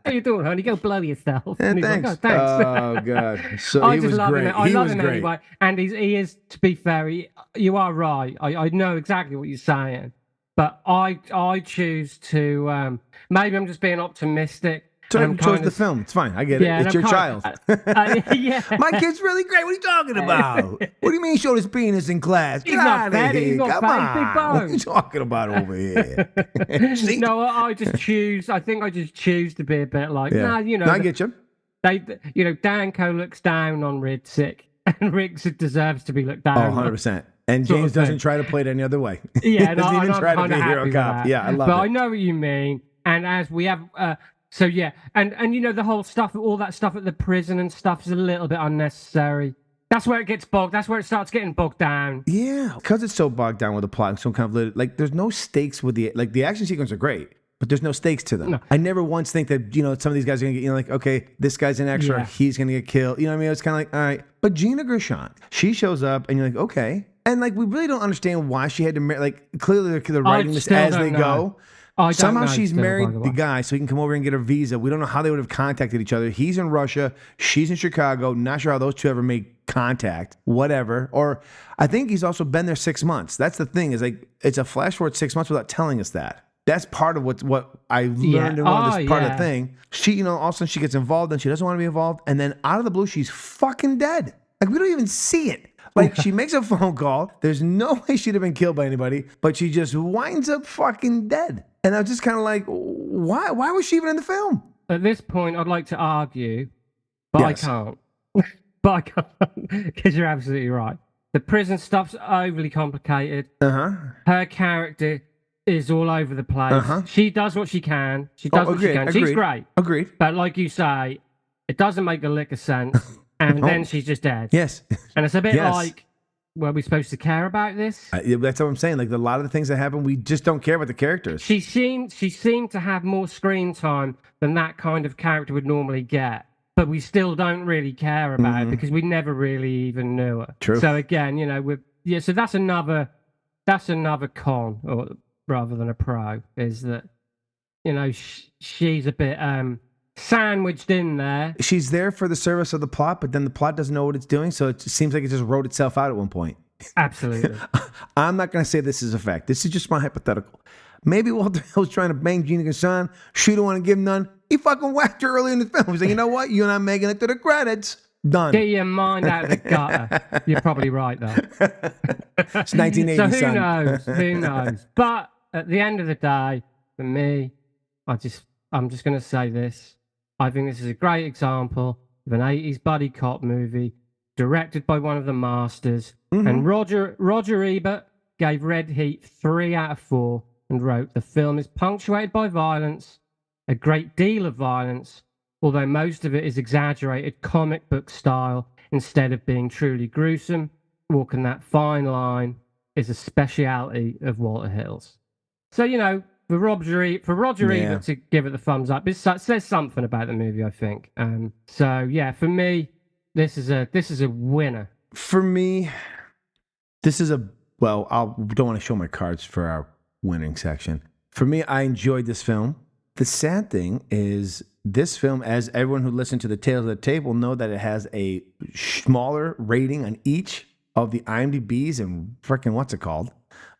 D: How you doing, honey? Go blow yourself.
C: And thanks.
D: Like, oh, thanks.
C: Oh, God. So
D: I
C: he
D: just
C: was
D: love
C: great.
D: him. I
C: he
D: love
C: was
D: him
C: great.
D: anyway. And he is, to be fair, you are right. I know exactly what you're saying. But I choose to, maybe I'm just being optimistic.
C: So you chose the film. It's fine. I get it. It's your child.
D: Yeah.
C: My kid's really great. What are you talking about? What do you mean he showed his penis in class?
D: He's not fat.
C: Here.
D: He's not
C: Come
D: fat.
C: on.
D: He's big bone.
C: What are you talking about over here?
D: No, I just choose. I think I just choose to be a bit like,
C: yeah.
D: nah, you know.
C: No, I get you.
D: Danko looks down on Ridsick, and Rick deserves to be looked down.
C: Oh, 100%. And James doesn't try to play it any other way.
D: Yeah,
C: doesn't even try to be a hero
D: happy
C: cop. Yeah, I love it.
D: But I know what you mean. And as we have, so yeah, and you know the whole stuff, all that stuff at the prison and stuff is a little bit unnecessary. That's where it gets bogged. That's where it starts getting bogged down.
C: Yeah, because it's so bogged down with the plot and so convoluted. Like, there's no stakes with the action sequences are great, but there's no stakes to them. No. I never once think that, some of these guys are going to get, like, okay, this guy's an extra, he's going to get killed. You know what I mean? It's kind of like, all right. But Gina Gershon, she shows up and you're like, okay. And, like, we really don't understand why she had to marry, like, clearly they're writing this as they go. Somehow she's married the guy so he can come over and get her visa. We don't know how they would have contacted each other. He's in Russia. She's in Chicago. Not sure how those two ever made contact. Whatever. Or I think he's also been there 6 months. That's the thing, is like, it's a flash forward 6 months without telling us that. That's part of what I learned in this part of the thing. She, all of a sudden she gets involved and she doesn't want to be involved. And then out of the blue, she's fucking dead. Like, we don't even see it. Like, she makes a phone call. There's no way she'd have been killed by anybody, but she just winds up fucking dead. And I was just kind of like, why? Why was she even in the film?
D: At this point, I'd like to argue, but I can't. But I can't, because you're absolutely right. The prison stuff's overly complicated. Her character is all over the place. She does what she can. She does what she can. She's great.
C: Agreed.
D: But like you say, it doesn't make a lick of sense. And then she's just dead.
C: Yes.
D: And it's a bit like, were we supposed to care about this?
C: That's what I'm saying. Like, a lot of the things that happen, we just don't care about the characters.
D: She seemed to have more screen time than that kind of character would normally get. But we still don't really care about it because we never really even knew her.
C: True.
D: So again, so that's another con, or rather than a pro, is that, she's a bit sandwiched in there.
C: She's there for the service of the plot, but then the plot doesn't know what it's doing, so it seems like it just wrote itself out at one point.
D: Absolutely.
C: I'm not going to say this is a fact. This is just my hypothetical. Maybe Walter Hill was trying to bang Gina Gershon. She don't want to give him none. He fucking whacked her early in the film. He's like, you know what? You're not making it to the credits. Done.
D: Get your mind out of the gutter. You're probably right, though.
C: It's 1980,
D: so who
C: son.
D: knows? Who knows? But at the end of the day, for me, I'm just going to say this. I think this is a great example of an 80s buddy cop movie directed by one of the masters. And Roger Ebert gave Red Heat 3 out of 4 and wrote, the film is punctuated by violence, a great deal of violence, although most of it is exaggerated comic book style instead of being truly gruesome. Walking that fine line is a speciality of Walter Hill's. So, for Roger Ebert to give it the thumbs up, it says something about the movie, I think. So, yeah, for me, this is a winner.
C: For me, this is well, I don't want to show my cards for our winning section. For me, I enjoyed this film. The sad thing is this film, as everyone who listened to the Tales of the Tape will know, that it has a smaller rating on each of the IMDb's and freaking what's it called?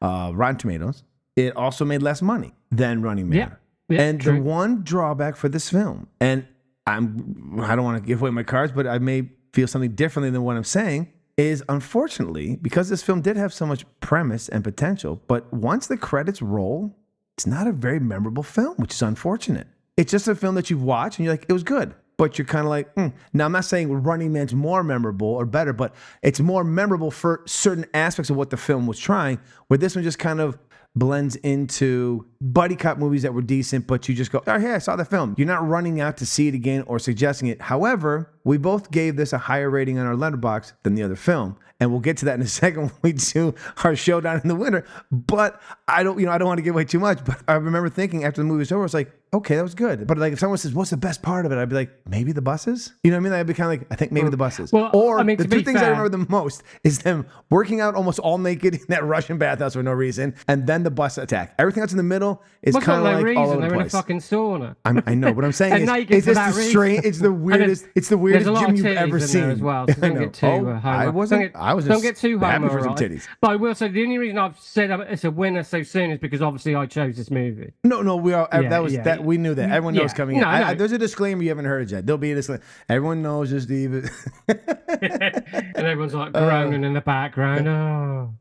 C: Rotten Tomatoes. It also made less money than Running Man.
D: Yeah,
C: and
D: true.
C: the one drawback for this film, and I don't want to give away my cards, but I may feel something differently than what I'm saying, is unfortunately, because this film did have so much premise and potential, but once the credits roll, it's not a very memorable film, which is unfortunate. It's just a film that you've watched and you're like, it was good. But you're kind of like, Now, I'm not saying Running Man's more memorable or better, but it's more memorable for certain aspects of what the film was trying, where this one just kind of blends into buddy cop movies that were decent, but you just go, oh, yeah, I saw the film. You're not running out to see it again or suggesting it. However, we both gave this a higher rating on our letterbox than the other film. And we'll get to that in a second when we do our showdown in the winter. But I don't want to give away too much. But I remember thinking after the movie was over, I was like, okay, that was good. But like if someone says, what's the best part of it? I'd be like, maybe the buses? You know what I mean? I'd be kind of like, I think maybe the buses.
D: Well,
C: or
D: I mean,
C: the
D: to
C: two
D: be
C: things I
D: fair-
C: remember the most is them working out almost all naked in that Russian bathhouse for no reason. And then the bus attack. Everything else in the middle is
D: What's
C: kind of
D: no
C: like
D: reason?
C: all over
D: They're
C: the
D: in a
C: place.
D: fucking sauna.
C: I know. What I'm saying
D: And
C: is,
D: naked
C: it's
D: for
C: just
D: that
C: the
D: reason.
C: strange. It's the weirdest. It's the weirdest
D: There's a lot
C: gym
D: of
C: you've
D: titties
C: ever
D: in there
C: seen
D: as well. So
C: I
D: don't
C: know.
D: get too
C: I
D: homo.
C: wasn't. I was.
D: Don't get too
C: happy
D: homo.
C: for some
D: Right?
C: titties.
D: But I will say the only reason I've said it's a winner so soon is because obviously I chose this movie.
C: No, we are.
D: Yeah,
C: That we knew that. Everyone knows coming in.
D: No.
C: There's a disclaimer you haven't heard yet. There'll be a disclaimer. Everyone knows this, Steve.
D: And everyone's like groaning in the background. Oh.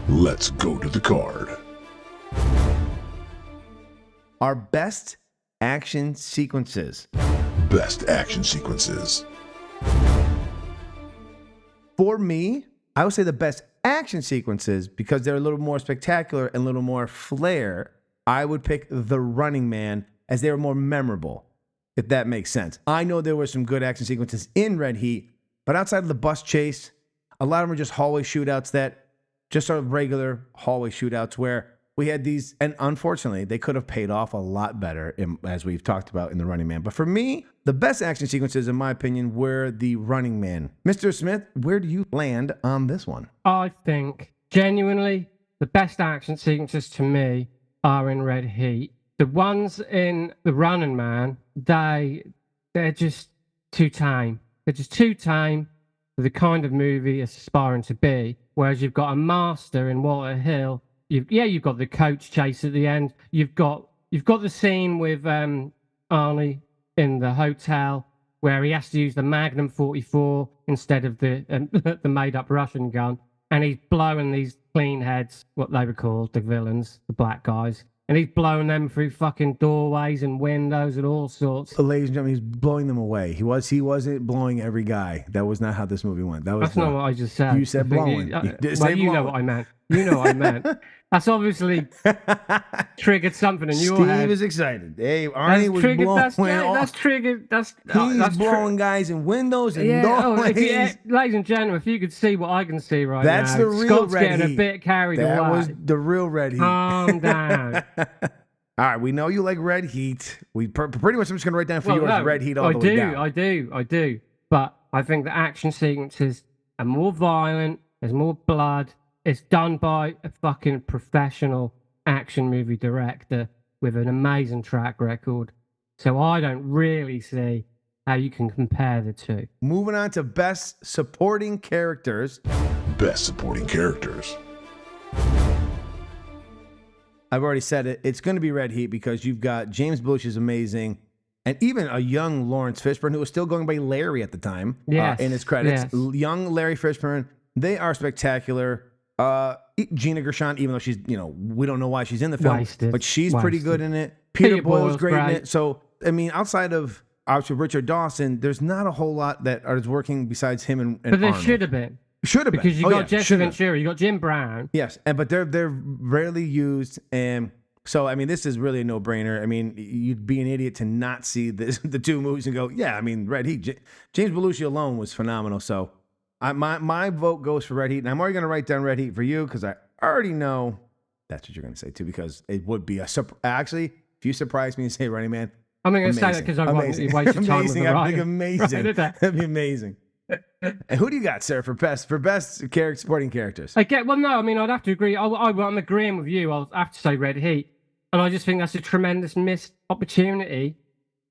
B: Let's go to the card.
C: Our best action sequences.
B: Best action sequences.
C: For me, I would say the best action sequences, because they're a little more spectacular and a little more flair, I would pick The Running Man, as they were more memorable, if that makes sense. I know there were some good action sequences in Red Heat, but outside of the bus chase, a lot of them are just hallway shootouts that just sort of regular hallway shootouts where we had these, and unfortunately, they could have paid off a lot better, as we've talked about in The Running Man. But for me, the best action sequences, in my opinion, were The Running Man. Mr. Smith, where do you land on this one?
D: I think, genuinely, the best action sequences to me are in Red Heat. The ones in The Running Man, they're just too tame. They're just too tame for the kind of movie it's aspiring to be. Whereas you've got a master in Walter Hill. You've got the coach chase at the end. You've got the scene with Arnie in the hotel where he has to use the Magnum 44 instead of the made-up Russian gun, and he's blowing these clean heads, what they were called, the villains, the black guys, and he's blowing them through fucking doorways and windows and all sorts.
C: Ladies and gentlemen, he's blowing them away. He wasn't blowing every guy. That was not how this movie went.
D: That's not what I just said.
C: You said blowing.
D: You know what I meant. You know what I meant. That's obviously triggered something in your head.
C: Steve is excited. Hey, Arnie was blowing.
D: That's triggered. That's
C: blowing guys in windows and doorways.
D: Ladies and gentlemen, if you could see what I can see right
C: that's
D: now,
C: the real
D: Scott's
C: Red
D: getting
C: Heat.
D: a bit carried away.
C: That was the real Red Heat.
D: Calm down.
C: All right, we know you like Red Heat. We pretty much, I'm just going to write down for yours Red Heat all the way down.
D: I do. But I think the action sequences are more violent. There's more blood. It's done by a fucking professional action movie director with an amazing track record. So I don't really see how you can compare the two.
C: Moving on to best supporting characters.
B: Best supporting characters.
C: I've already said it. It's going to be Red Heat because you've got James Belushi is amazing, and even a young Lawrence Fishburne who was still going by Larry at the time in his credits. Yes. Young Larry Fishburne. They are spectacular. Gina Gershon, even though she's, we don't know why she's in the film, but she's pretty good in it. Peter Boyle's great in it. So, I mean, outside of obviously Richard Dawson, there's not a whole lot that is working besides him and
D: But there
C: Arnold.
D: should have been.
C: Should have been.
D: Because you got Jesse Ventura, you got Jim Brown.
C: Yes, but they're rarely used, and so I mean, this is really a no-brainer. I mean, you'd be an idiot to not see the two movies and go, yeah, I mean, Red Heat. James Belushi alone was phenomenal. So, my vote goes for Red Heat, and I'm already going to write down Red Heat for you because I already know that's what you're going to say too. Because it would be actually, if you surprise me and say Running Man,
D: I'm going to say that because I want you wasted time with the
C: amazing. That'd be amazing. And who do you got, sir, for best supporting characters?
D: Well, no, I mean, I'd have to agree. I'm agreeing with you. I'll have to say Red Heat. And I just think that's a tremendous missed opportunity.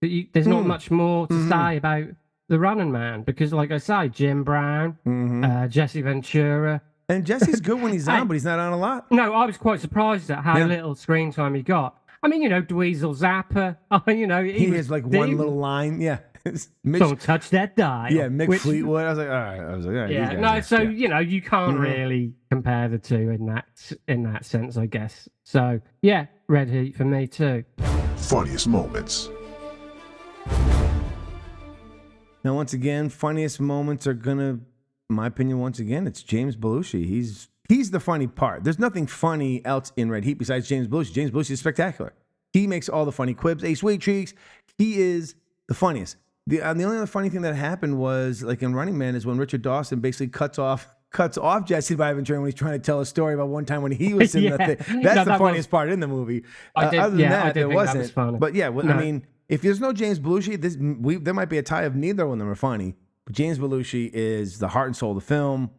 D: There's not much more to say about the Running Man because, like I say, Jim Brown, Jesse Ventura.
C: And Jesse's good when he's on, but he's not on a lot.
D: No, I was quite surprised at how little screen time he got. I mean, Dweezil Zappa. He
C: has like one little line. Yeah.
D: Don't touch that dial.
C: Yeah, Mick Fleetwood. I was like, all right.
D: Yeah, no, so you can't really compare the two in that sense, I guess. So yeah, Red Heat for me too.
B: Funniest moments.
C: Now, once again, funniest moments are gonna, in my opinion, once again, it's James Belushi. He's the funny part. There's nothing funny else in Red Heat besides James Belushi. James Belushi is spectacular. He makes all the funny quibs. Ace Sweet Cheeks. He is the funniest. The only other funny thing that happened was, like in Running Man, is when Richard Dawson basically cuts off Jesse Ventura when he's trying to tell a story about one time when he was in the thing. That's the funniest part in the movie. Other than that, it wasn't. That was funny. But yeah, I mean, if there's no James Belushi, there might be a tie of neither one of them are funny. But James Belushi is the heart and soul of the film.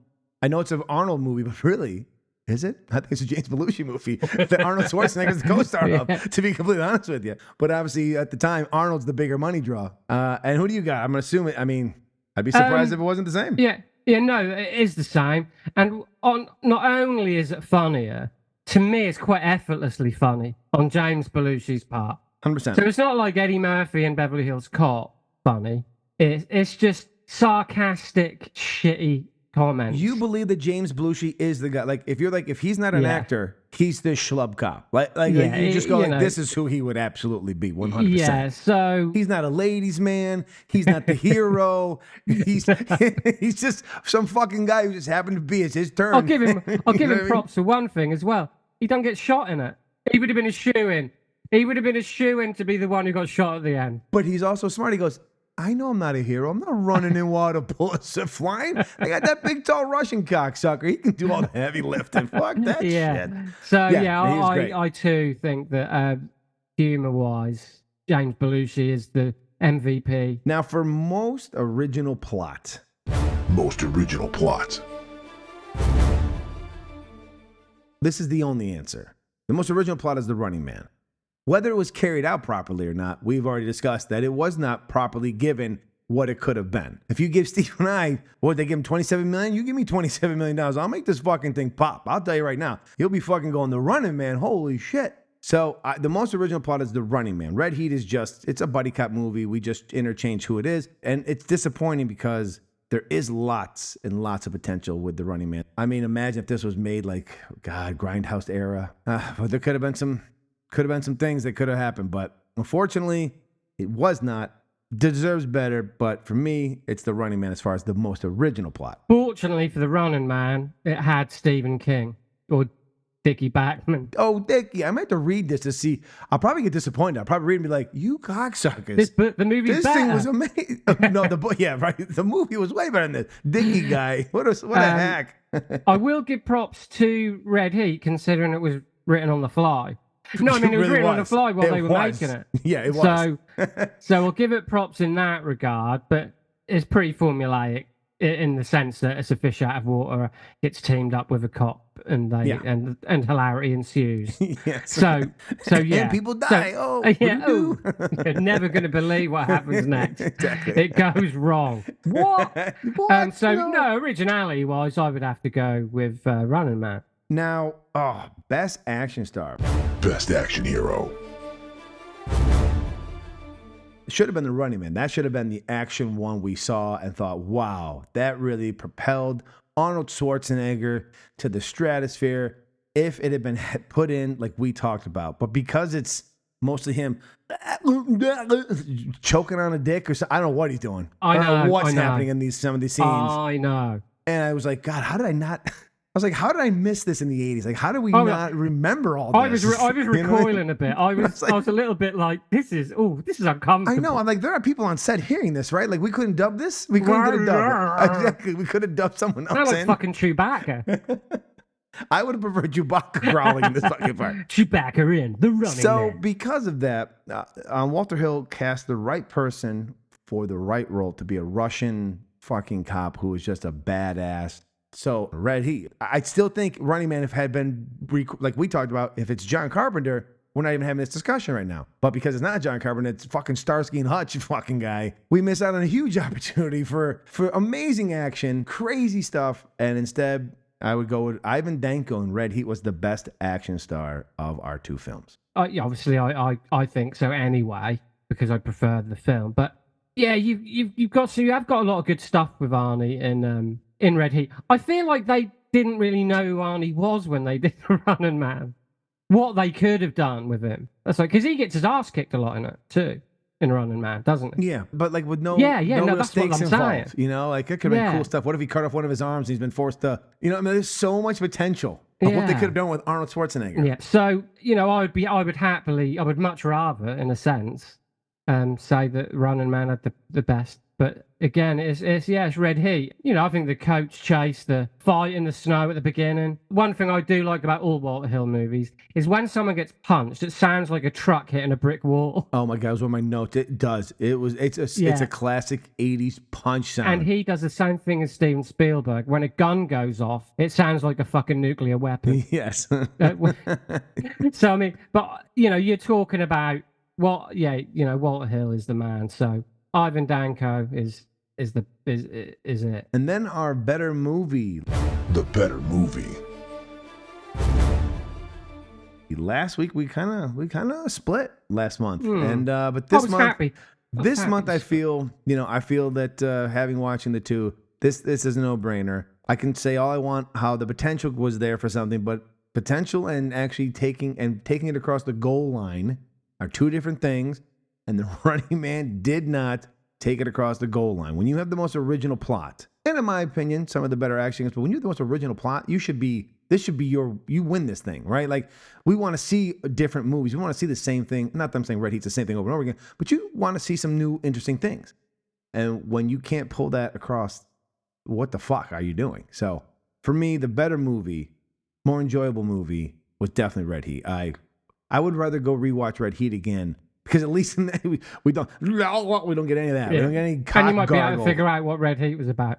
C: I know it's an Arnold movie, but really, is it? I think it's a James Belushi movie that Arnold Schwarzenegger is the co-star of, to be completely honest with you. But obviously, at the time, Arnold's the bigger money draw. And who do you got? I'm going to assume it. I mean, I'd be surprised if it wasn't the same.
D: Yeah, no, it is the same. And not only is it funnier, to me, it's quite effortlessly funny on James Belushi's part.
C: 100%.
D: So it's not like Eddie Murphy in Beverly Hills Cop funny. It's just sarcastic, shitty comments.
C: You believe that James Belushi is the guy? Like, if he's not an actor, he's the schlub cop. Like you just go, this is who he would absolutely be, 100%.
D: Yeah, so
C: he's not a ladies' man. He's not the hero. He's just some fucking guy who just happened to be. It's his turn.
D: I'll give him props for one thing as well. He don't get shot in it. He would have been a shoo-in. He would have been a shoo-in to be the one who got shot at the end.
C: But he's also smart. He goes, I know I'm not a hero. I'm not running in water, bullets are flying. I got that big, tall Russian cocksucker. He can do all the heavy lifting. Fuck that shit.
D: So, I too think that humor-wise, James Belushi is the MVP.
C: Now, for most original plot. This is the only answer. The most original plot is The Running Man. Whether it was carried out properly or not, we've already discussed that it was not properly given what it could have been. If you give Steve and I, they give him $27 million? You give me $27 million. I'll make this fucking thing pop. I'll tell you right now. He'll be fucking going, The Running Man. Holy shit. So the most original plot is The Running Man. Red Heat is it's a buddy cop movie. We just interchange who it is. And it's disappointing because there is lots and lots of potential with The Running Man. I mean, imagine if this was made like, Grindhouse era. But there could have been some things that could have happened, but unfortunately, it was not. Deserves better, but for me, it's The Running Man as far as the most original plot.
D: Fortunately for The Running Man, it had Stephen King or Dickie Bachman.
C: Oh, Dickie, I might have to read this to see. I'll probably get disappointed. I'll probably read and be like, you cocksuckers.
D: The movie's better.
C: Thing was amazing. No, the movie was way better than this. Dickie guy, what a hack.
D: I will give props to Red Heat, considering it was written on the fly. No, I mean, it was written on the fly while they were making it.
C: Yeah, it was.
D: So I'll give it props in that regard, but it's pretty formulaic in the sense that it's a fish out of water. It's teamed up with a cop, and and hilarity ensues.
C: Yes.
D: So yeah.
C: And people die.
D: You're never going to believe what happens next.
C: Exactly.
D: It goes wrong. What? Originality-wise, I would have to go with Running Man.
C: Now, best action star.
B: Best action hero.
C: It should have been The Running Man. That should have been the action one we saw and thought, wow, that really propelled Arnold Schwarzenegger to the stratosphere if it had been put in like we talked about. But because it's mostly him choking on a dick or something, I don't know what he's doing. I don't know what's happening in some of these scenes.
D: I know.
C: And I was like, God, how did I miss this in the 80s? Like, how do we not remember all this?
D: I was recoiling a bit. I was a little bit like, this is uncomfortable.
C: I know. I'm like, there are people on set hearing this, right? Like, we couldn't dub this? We couldn't get a dub. Exactly. We could have dubbed someone else
D: Sound like fucking Chewbacca.
C: I would have preferred Chewbacca growling in this fucking part.
D: Chewbacca in The Running Man.
C: So, because of that, Walter Hill cast the right person for the right role to be a Russian fucking cop who was just a badass. So Red Heat. I still think Running Man, if had been, like we talked about, if it's John Carpenter, we're not even having this discussion right now. But because it's not John Carpenter, it's fucking Starsky and Hutch fucking guy, we miss out on a huge opportunity for amazing action, crazy stuff. And instead, I would go with Ivan Danko, and Red Heat was the best action star of our two films.
D: Yeah, obviously, I think so anyway, because I prefer the film. But yeah, you have got a lot of good stuff with Arnie in Red Heat. I feel like they didn't really know who Arnie was when they did the Running Man. What they could have done with him. That's like, because he gets his ass kicked a lot in it too, in Running Man, doesn't he?
C: Yeah, but like with no
D: no,
C: real stakes involved.
D: saying.
C: You know, like it could have been cool stuff. What if he cut off one of his arms and he's been forced to, you know, I mean, there's so much potential of what they could have done with Arnold Schwarzenegger.
D: Yeah, so, you know, I would much rather, in a sense, say that Running Man had the best. But again, it's Red Heat. You know, I think the coach chase, the fight in the snow at the beginning. One thing I do like about all Walter Hill movies is when someone gets punched, it sounds like a truck hitting a brick wall.
C: Oh my God, it was one of my notes. It does. It's a classic 80s punch sound.
D: And he does the same thing as Steven Spielberg. When a gun goes off, it sounds like a fucking nuclear weapon.
C: Yes.
D: So, I mean, but, you know, you're talking about Walter Hill is the man. So Ivan Danko is it.
C: And then our better movie.
B: The better movie.
C: Last week we kind of split last month, and but this month I feel that having watching the two, this is a no-brainer. I can say all I want, how the potential was there for something, but potential and actually taking it across the goal line are two different things. And the Running Man did not take it across the goal line. When you have the most original plot, and in my opinion, some of the better action, but when you have the most original plot, you win this thing, right? Like, we want to see different movies. We want to see the same thing. Not that I'm saying Red Heat's the same thing over and over again, but you want to see some new, interesting things. And when you can't pull that across, what the fuck are you doing? So, for me, the better movie, more enjoyable movie was definitely Red Heat. I would rather go rewatch Red Heat again, because at least in that, we don't get any of that.
D: Yeah.
C: We don't get any cock
D: And you might
C: gargle.
D: be able to figure out what Red Heat was about.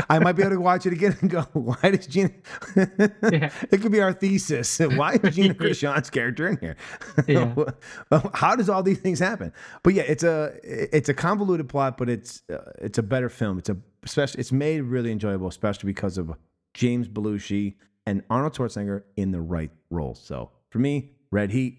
C: I might be able to watch it again and go, why does Gina... It could be our thesis. Why is Gina Gershon's character in here?
D: Yeah.
C: How does all these things happen? But yeah, it's a convoluted plot, but it's a better film. It's made really enjoyable, especially because of James Belushi and Arnold Schwarzenegger in the right roles. So for me, Red Heat.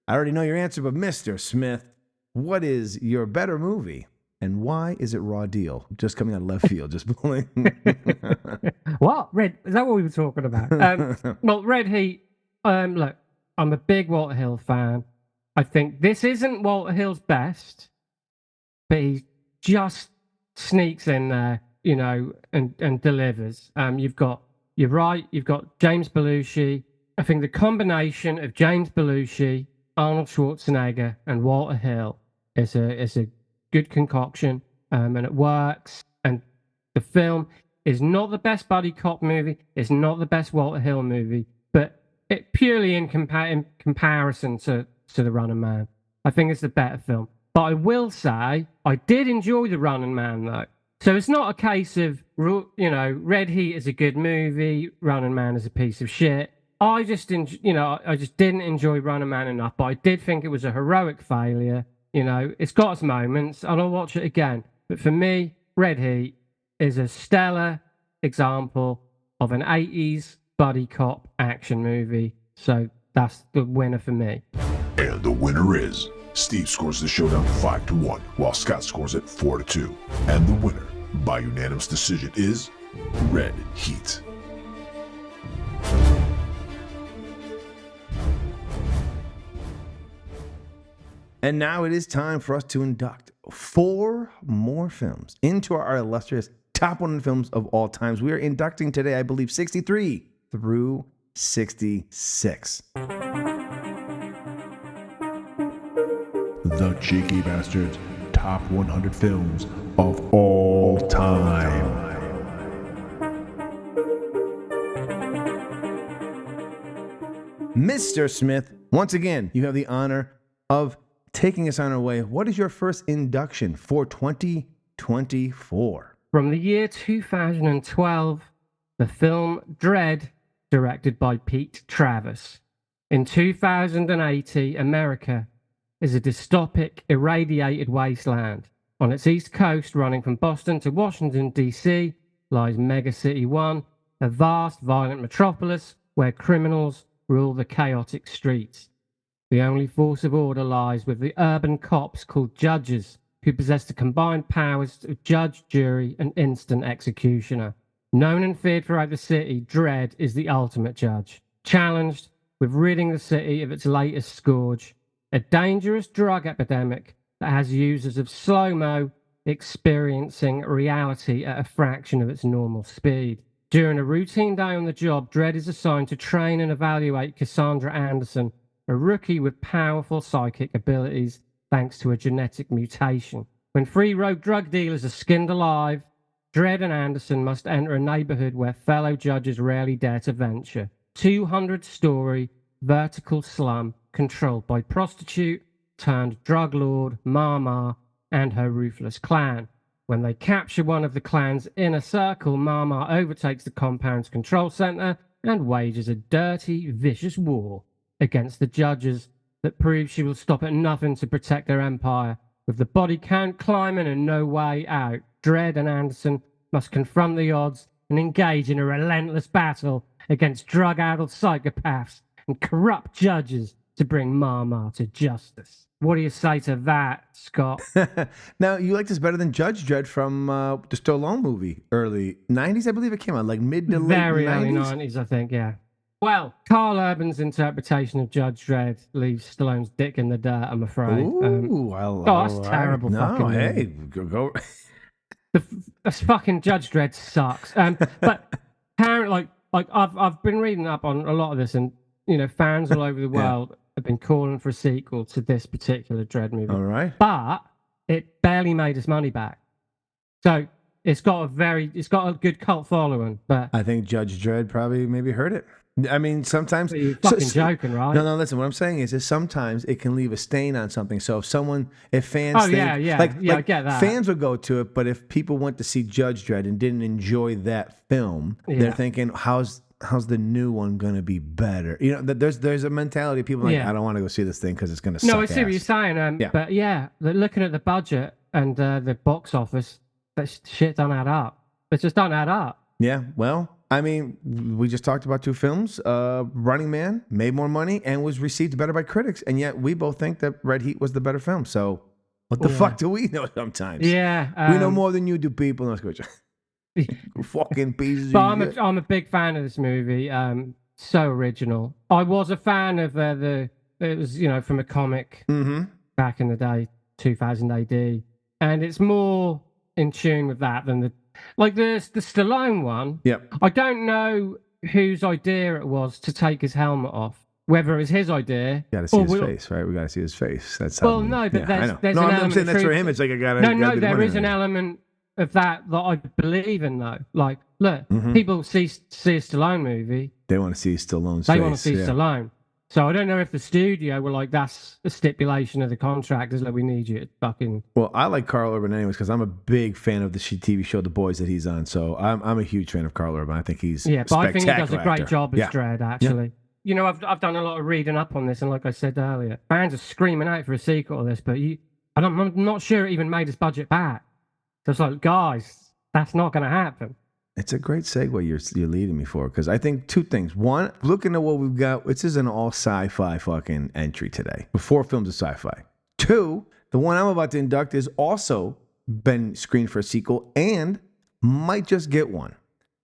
C: I already know your answer, but Mr. Smith, what is your better movie? And why is it Raw Deal? Just coming out of left field, just pulling.
D: What? Is that what we were talking about? Well, Red Heat, look, I'm a big Walter Hill fan. I think this isn't Walter Hill's best, but he just sneaks in there, you know, and delivers. You've got James Belushi. I think the combination of James Belushi, Arnold Schwarzenegger, and Walter Hill is a good concoction, and it works. And the film is not the best buddy cop movie. It's not the best Walter Hill movie, but it purely in comparison to The Running Man, I think it's the better film. But I will say I did enjoy The Running Man though. So it's not a case of, you know, Red Heat is a good movie, Running Man is a piece of shit. I just didn't enjoy Running Man enough, but I did think it was a heroic failure. You know, it's got its moments, and I'll watch it again. But for me, Red Heat is a stellar example of an 80s buddy cop action movie. So that's the winner for me.
B: And the winner is Steve scores the showdown 5-1, while Scott scores it 4-2. And the winner, by unanimous decision, is Red Heat.
C: And now it is time for us to induct 4 more films into our illustrious top 100 films of all times. We are inducting today, I believe, 63 through 66.
B: The Cheeky Basterds top 100 films of all time.
C: Mr. Smith, once again, you have the honor of taking us on our way. What is your first induction for 2020? 2024.
D: From the year 2012, the film Dread, directed by Pete Travis. In 2080, America is a dystopic, irradiated wasteland. On its east coast, running from Boston to Washington, D.C., lies Mega City 1, a vast, violent metropolis where criminals rule the chaotic streets. The only force of order lies with the urban cops called judges, who possess the combined powers of judge, jury, and instant executioner. Known and feared throughout the city, Dread is the ultimate judge, challenged with ridding the city of its latest scourge, a dangerous drug epidemic that has users of slow-mo experiencing reality at a fraction of its normal speed. During a routine day on the job, Dredd is assigned to train and evaluate Cassandra Anderson, a rookie with powerful psychic abilities thanks to a genetic mutation. When 3 rogue drug dealers are skinned alive, Dredd and Anderson must enter a neighborhood where fellow judges rarely dare to venture. 200-story vertical slum controlled by prostitute turned drug lord Mama and her ruthless clan. When they capture one of the clan's inner circle, Mama overtakes the compound's control center and wages a dirty, vicious war against the judges that proves she will stop at nothing to protect their empire. With the body count climbing and no way out, Dredd and Anderson must confront the odds and engage in a relentless battle against drug-addled psychopaths and corrupt judges to bring Mama to justice. What do you say to that, Scott?
C: Now, you like this better than Judge Dredd from the Stallone movie, early 90s, I believe it came out, like mid to late 90s?
D: Very early 90s, I think, yeah. Well, Carl Urban's interpretation of Judge Dredd leaves Stallone's dick in the dirt, I'm afraid.
C: Ooh,
D: that's terrible
C: No,
D: fucking
C: hey,
D: movie.
C: go.
D: This fucking Judge Dredd sucks. But apparently, like I've been reading up on a lot of this, and you know, fans all over the world have been calling for a sequel to this particular Dredd movie.
C: All right.
D: But it barely made its money back. So it's got a good cult following. But
C: I think Judge Dredd probably maybe heard it. I mean, sometimes
D: you're fucking joking, right?
C: No. Listen, what I'm saying is sometimes it can leave a stain on something. So if fans,
D: I get that.
C: Fans would go to it, but if people went to see Judge Dredd and didn't enjoy that film, they're thinking, how's the new one gonna be better? You know, there's a mentality of people like, I don't want to go see this thing because it's gonna suck.
D: No, I see what you're saying. But looking at the budget and the box office, that shit don't add up. It just don't add up.
C: Yeah, well, I mean, we just talked about 2 films. Running Man made more money and was received better by critics, and yet we both think that Red Heat was the better film. So what the fuck do we know sometimes?
D: Yeah.
C: We know more than you do, people. No, fucking pieces
D: but
C: of shit.
D: I'm a big fan of this movie. So original. I was a fan of it was, from a comic back in the day, 2000 AD. And it's more in tune with that than the Stallone one.
C: Yep.
D: I don't know whose idea it was to take his helmet off. Whether it was his idea.
C: You got to see his face, right? We got to see his face. That's
D: well, no, but there's an
C: I'm saying
D: element
C: that's for him. It's like I got to.
D: No, there is an element of that I believe in, though. Like, look, people see a Stallone movie.
C: They want to see Stallone's face.
D: They want to see Stallone. So I don't know if the studio were like, that's a stipulation of the contract, is like, we need you to fucking...
C: Well, I like Carl Urban anyways, because I'm a big fan of the TV show The Boys that he's on. So I'm a huge fan of Carl Urban. I think he's
D: but I think he does a great job as Dredd, actually.
C: Yeah.
D: You know, I've done a lot of reading up on this, and like I said earlier, fans are screaming out for a sequel to this, but I'm not sure it even made its budget back. So it's like, guys, that's not going to happen.
C: It's a great segue you're leading me for, because I think 2 things. One, looking at what we've got, this is an all sci-fi fucking entry today. 4 films of sci-fi. 2, the one I'm about to induct is also been screened for a sequel and might just get one.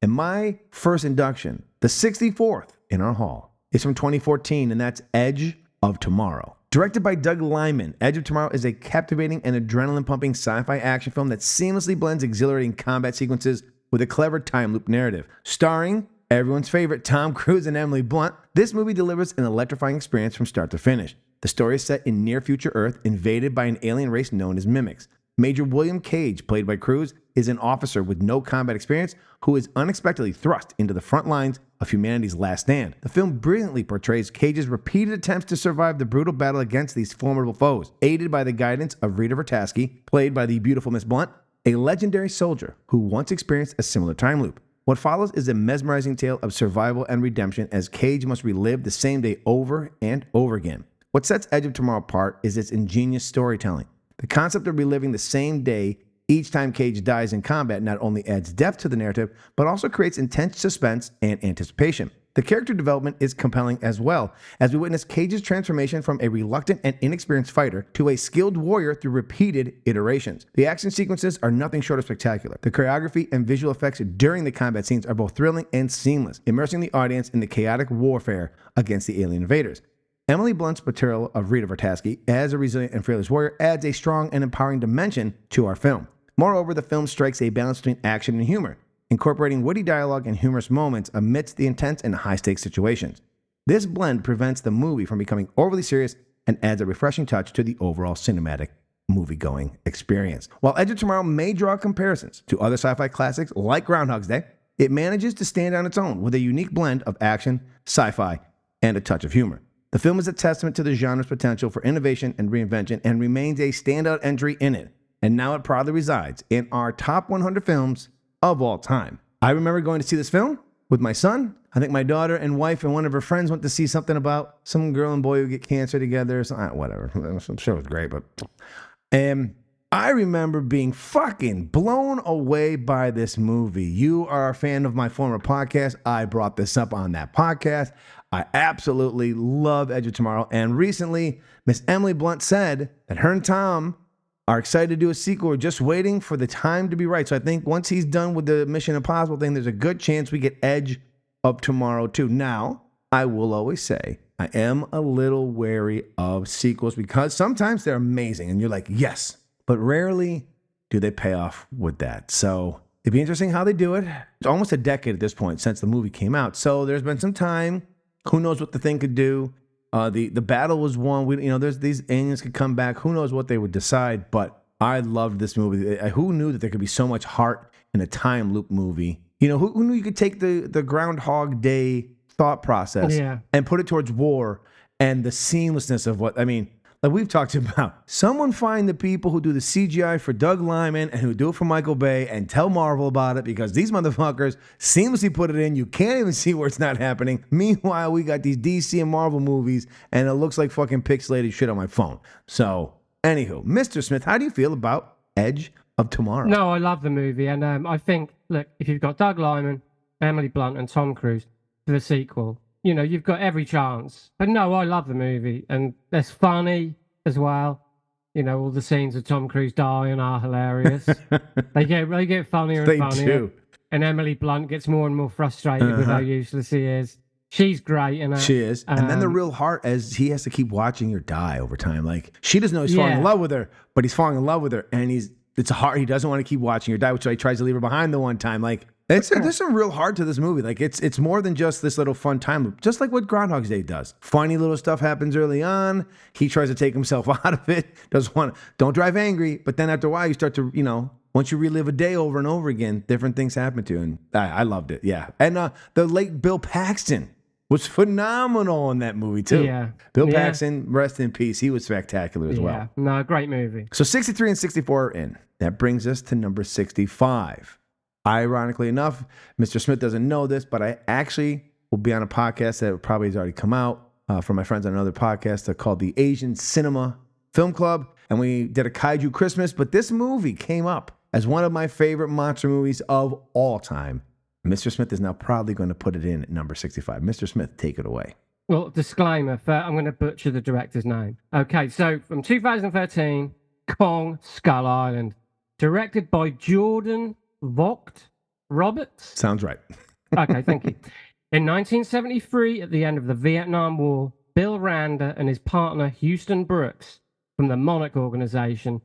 C: And my first induction, the 64th in our hall, is from 2014, and that's Edge of Tomorrow. Directed by Doug Liman, Edge of Tomorrow is a captivating and adrenaline-pumping sci-fi action film that seamlessly blends exhilarating combat sequences with a clever time loop narrative. Starring everyone's favorite Tom Cruise and Emily Blunt, this movie delivers an electrifying experience from start to finish. The story is set in near-future Earth, invaded by an alien race known as mimics. Major William Cage, played by Cruise, is an officer with no combat experience who is unexpectedly thrust into the front lines of humanity's last stand. The film brilliantly portrays Cage's repeated attempts to survive the brutal battle against these formidable foes. Aided by the guidance of Rita Vertasky, played by the beautiful Miss Blunt, a legendary soldier who once experienced a similar time loop. What follows is a mesmerizing tale of survival and redemption as Cage must relive the same day over and over again. What sets Edge of Tomorrow apart is its ingenious storytelling. The concept of reliving the same day each time Cage dies in combat not only adds depth to the narrative, but also creates intense suspense and anticipation. The character development is compelling as well, as we witness Cage's transformation from a reluctant and inexperienced fighter to a skilled warrior through repeated iterations. The action sequences are nothing short of spectacular. The choreography and visual effects during the combat scenes are both thrilling and seamless, immersing the audience in the chaotic warfare against the alien invaders. Emily Blunt's portrayal of Rita Vertasky as a resilient and fearless warrior adds a strong and empowering dimension to our film. Moreover, the film strikes a balance between action and humor, incorporating witty dialogue and humorous moments amidst the intense and high-stakes situations. This blend prevents the movie from becoming overly serious and adds a refreshing touch to the overall cinematic movie-going experience. While Edge of Tomorrow may draw comparisons to other sci-fi classics like Groundhog's Day, it manages to stand on its own with a unique blend of action, sci-fi, and a touch of humor. The film is a testament to the genre's potential for innovation and reinvention and remains a standout entry in it. And now it proudly resides in our top 100 films of all time. I remember going to see this film with my son. I think my daughter and wife and one of her friends went to see something about some girl and boy who get cancer together. So, whatever. I'm sure it was great, but I remember being fucking blown away by this movie. You are a fan of my former podcast. I brought this up on that podcast. I absolutely love Edge of Tomorrow. And recently, Miss Emily Blunt said that her and Tom are excited to do a sequel. We're just waiting for the time to be right. So I think once he's done with the Mission Impossible thing, there's a good chance we get Edge of Tomorrow too. Now, I will always say, I am a little wary of sequels because sometimes they're amazing and you're like, yes, but rarely do they pay off with that. So it'd be interesting how they do it. It's almost a decade at this point since the movie came out. So there's been some time. Who knows what the thing could do? The battle was won. There's these aliens could come back. Who knows what they would decide? But I loved this movie. Who knew that there could be so much heart in a time loop movie? Who knew you could take the Groundhog Day thought process and put it towards war and the seamlessness of like we've talked about. Someone find the people who do the CGI for Doug Liman and who do it for Michael Bay and tell Marvel about it because these motherfuckers seamlessly put it in. You can't even see where it's not happening. Meanwhile, we got these DC and Marvel movies and it looks like fucking pixelated shit on my phone. So, anywho, Mr. Smith, how do you feel about Edge of Tomorrow?
D: No, I love the movie. And I think, look, if you've got Doug Liman, Emily Blunt and Tom Cruise for the sequel, you've got every chance. But no, I love the movie. And it's funny as well. All the scenes of Tom Cruise dying are hilarious. They get funnier and funnier. Do. And Emily Blunt gets more and more frustrated with how useless he is. She's great in it.
C: She is. And then the real heart as he has to keep watching her die over time. Like, she doesn't know he's falling in love with her, but he's falling in love with her. And it's hard. He doesn't want to keep watching her die, which is why he tries to leave her behind the one time. Like, there's some real heart to this movie. Like it's more than just this little fun time loop, just like what Groundhog's Day does. Funny little stuff happens early on. He tries to take himself out of it. Don't drive angry. But then after a while, you start to, once you relive a day over and over again, different things happen to you. And I loved it. Yeah. And the late Bill Paxton was phenomenal in that movie too. Yeah. Bill Paxton, rest in peace. He was spectacular as well.
D: No, great movie.
C: So 63 and 64 are in. That brings us to number 65. Ironically enough, Mr. Smith doesn't know this, but I actually will be on a podcast that probably has already come out from my friends on another podcast called the Asian Cinema Film Club. And we did a Kaiju Christmas, but this movie came up as one of my favorite monster movies of all time. Mr. Smith is now proudly going to put it in at number 65. Mr. Smith, take it away.
D: Well, disclaimer, I'm going to butcher the director's name. Okay, so from 2013, Kong Skull Island, directed by Jordan Vogt Roberts.
C: Sounds right.
D: Okay, thank you. In 1973, at the end of the Vietnam War, Bill Randa and his partner Houston Brooks from the Monarch Organization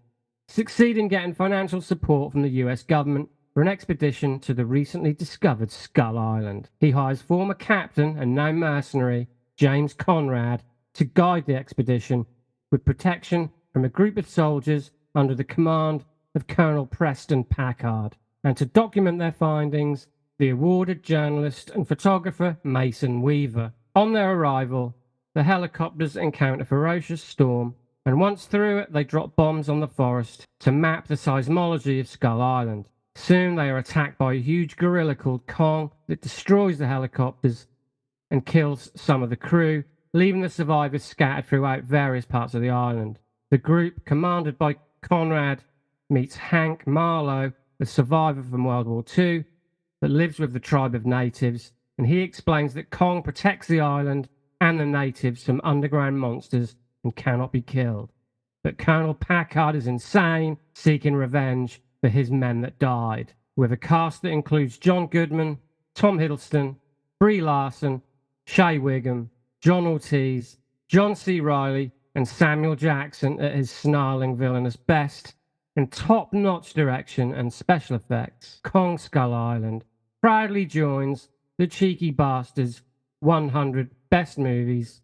D: succeed in getting financial support from the US government for an expedition to the recently discovered Skull Island. He hires former captain and now mercenary James Conrad to guide the expedition with protection from a group of soldiers under the command of Colonel Preston Packard. And to document their findings, the awarded journalist and photographer Mason Weaver. On their arrival, the helicopters encounter a ferocious storm And once through it, they drop bombs on the forest to map the seismology of Skull Island. Soon they are attacked by a huge gorilla called Kong that destroys the helicopters and kills some of the crew, leaving the survivors scattered throughout various parts of the island. The group, commanded by Conrad, meets Hank Marlowe, a survivor from World War II that lives with the tribe of natives, and he explains that Kong protects the island and the natives from underground monsters and cannot be killed. But Colonel Packard is insane, seeking revenge for his men that died, with a cast that includes John Goodman, Tom Hiddleston, Brie Larson, Shea Wiggum, John Ortiz, John C. Reilly, and Samuel Jackson at his snarling villainous best, and top-notch direction and special effects. Kong Skull Island proudly joins the Cheeky Basterds 100 best movies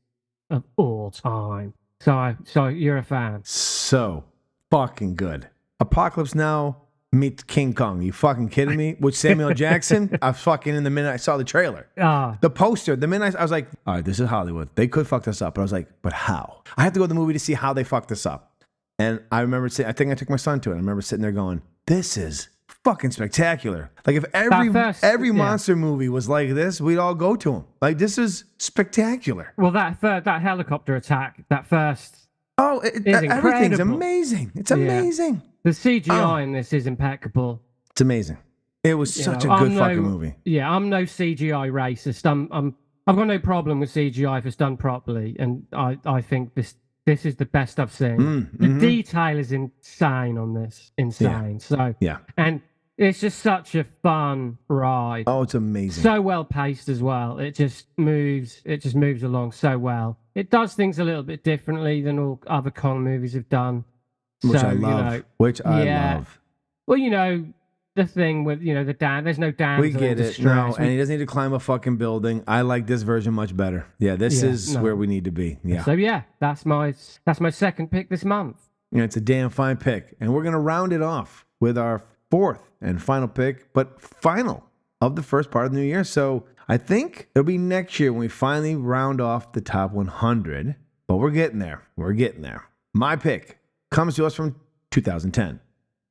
D: of all time. So you're a fan.
C: So fucking good. Apocalypse Now meets King Kong. You fucking kidding me? With Samuel Jackson? I was fucking in the minute I saw the trailer. The poster, the minute I was like, all right, this is Hollywood. They could fuck this up. But I was like, but how? I have to go to the movie to see how they fucked this up. And I remember I think I took my son to it. I remember sitting there going, this is fucking spectacular. Like if every monster movie was like this, we'd all go to them. Like this is spectacular.
D: Well, that helicopter attack, that first,
C: everything's amazing. It's amazing.
D: The CGI in this is impeccable.
C: It's amazing. It was such a good fucking movie.
D: Yeah, I'm no CGI racist. I've got no problem with CGI if it's done properly, and I think this is the best I've seen. The detail is insane on this. Insane. And it's just such a fun ride.
C: Oh, it's amazing.
D: So well paced as well. It just moves along so well. It does things a little bit differently than all other Kong movies have done.
C: Which I love. Love.
D: Well, the thing with, the dam, there's no dams.
C: We get it. No, and he doesn't need to climb a fucking building. I like this version much better. Yeah, this is where we need to be. Yeah.
D: So that's my second pick this month.
C: Yeah, it's a damn fine pick. And we're gonna round it off with our fourth and final pick, but final of the first part of the new year. So I think it'll be next year when we finally round off the top 100. But we're getting there. We're getting there. My pick comes to us from 2010.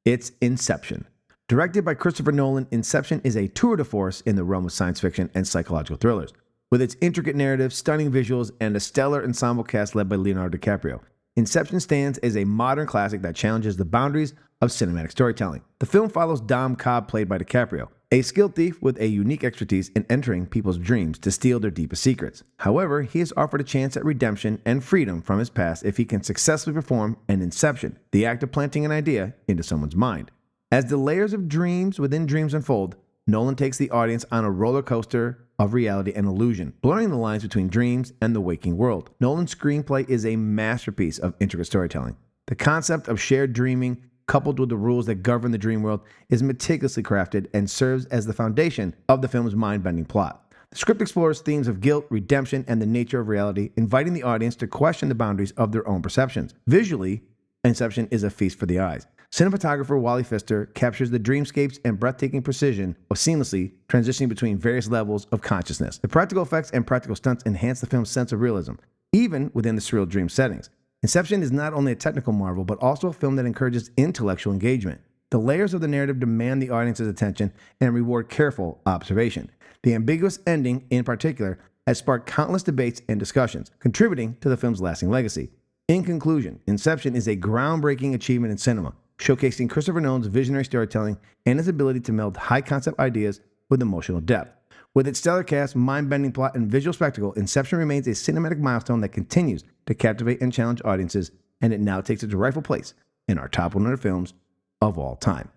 C: It's Inception. Directed by Christopher Nolan, Inception is a tour de force in the realm of science fiction and psychological thrillers. With its intricate narrative, stunning visuals, and a stellar ensemble cast led by Leonardo DiCaprio, Inception stands as a modern classic that challenges the boundaries of cinematic storytelling. The film follows Dom Cobb, played by DiCaprio, a skilled thief with a unique expertise in entering people's dreams to steal their deepest secrets. However, he is offered a chance at redemption and freedom from his past if he can successfully perform an inception, the act of planting an idea into someone's mind. As the layers of dreams within dreams unfold, Nolan takes the audience on a roller coaster of reality and illusion, blurring the lines between dreams and the waking world. Nolan's screenplay is a masterpiece of intricate storytelling. The concept of shared dreaming, coupled with the rules that govern the dream world, is meticulously crafted and serves as the foundation of the film's mind-bending plot. The script explores themes of guilt, redemption, and the nature of reality, inviting the audience to question the boundaries of their own perceptions. Visually, Inception is a feast for the eyes. Cinematographer Wally Pfister captures the dreamscapes and breathtaking precision of seamlessly transitioning between various levels of consciousness. The practical effects and practical stunts enhance the film's sense of realism, even within the surreal dream settings. Inception is not only a technical marvel, but also a film that encourages intellectual engagement. The layers of the narrative demand the audience's attention and reward careful observation. The ambiguous ending, in particular, has sparked countless debates and discussions, contributing to the film's lasting legacy. In conclusion, Inception is a groundbreaking achievement in cinema, showcasing Christopher Nolan's visionary storytelling and his ability to meld high-concept ideas with emotional depth. With its stellar cast, mind-bending plot, and visual spectacle, Inception remains a cinematic milestone that continues to captivate and challenge audiences, and it now takes its rightful place in our top 100 films of all time.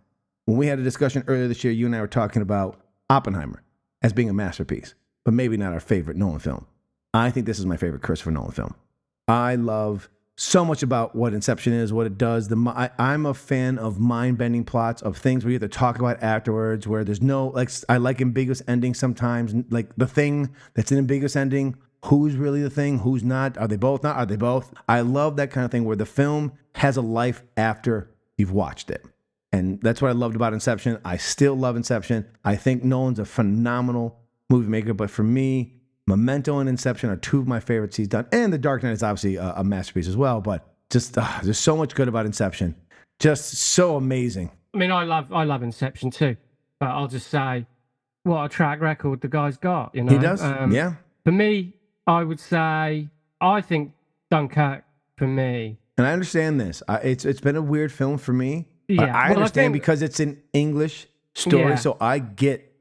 C: When we had a discussion earlier this year, you and I were talking about Oppenheimer as being a masterpiece, but maybe not our favorite Nolan film. I think this is my favorite Christopher Nolan film. I love so much about what Inception is, what it does. I'm a fan of mind-bending plots, of things where you have to talk about afterwards, where there's no, I like ambiguous endings sometimes, like the thing that's an ambiguous ending. Who's really the thing? Who's not? Are they both not? Are they both? I love that kind of thing where the film has a life after you've watched it. And that's what I loved about Inception. I still love Inception. I think Nolan's a phenomenal movie maker, but for me, Memento and Inception are two of my favorites he's done. And The Dark Knight is obviously a masterpiece as well. But there's so much good about Inception. Just so amazing.
D: I mean, I love Inception too, but I'll just say, what a track record the guy's got. You know,
C: He does. Yeah.
D: For me, I would say I think Dunkirk for me.
C: And I understand this. It's been a weird film for me.
D: Yeah,
C: but I understand because it's an English story, so I get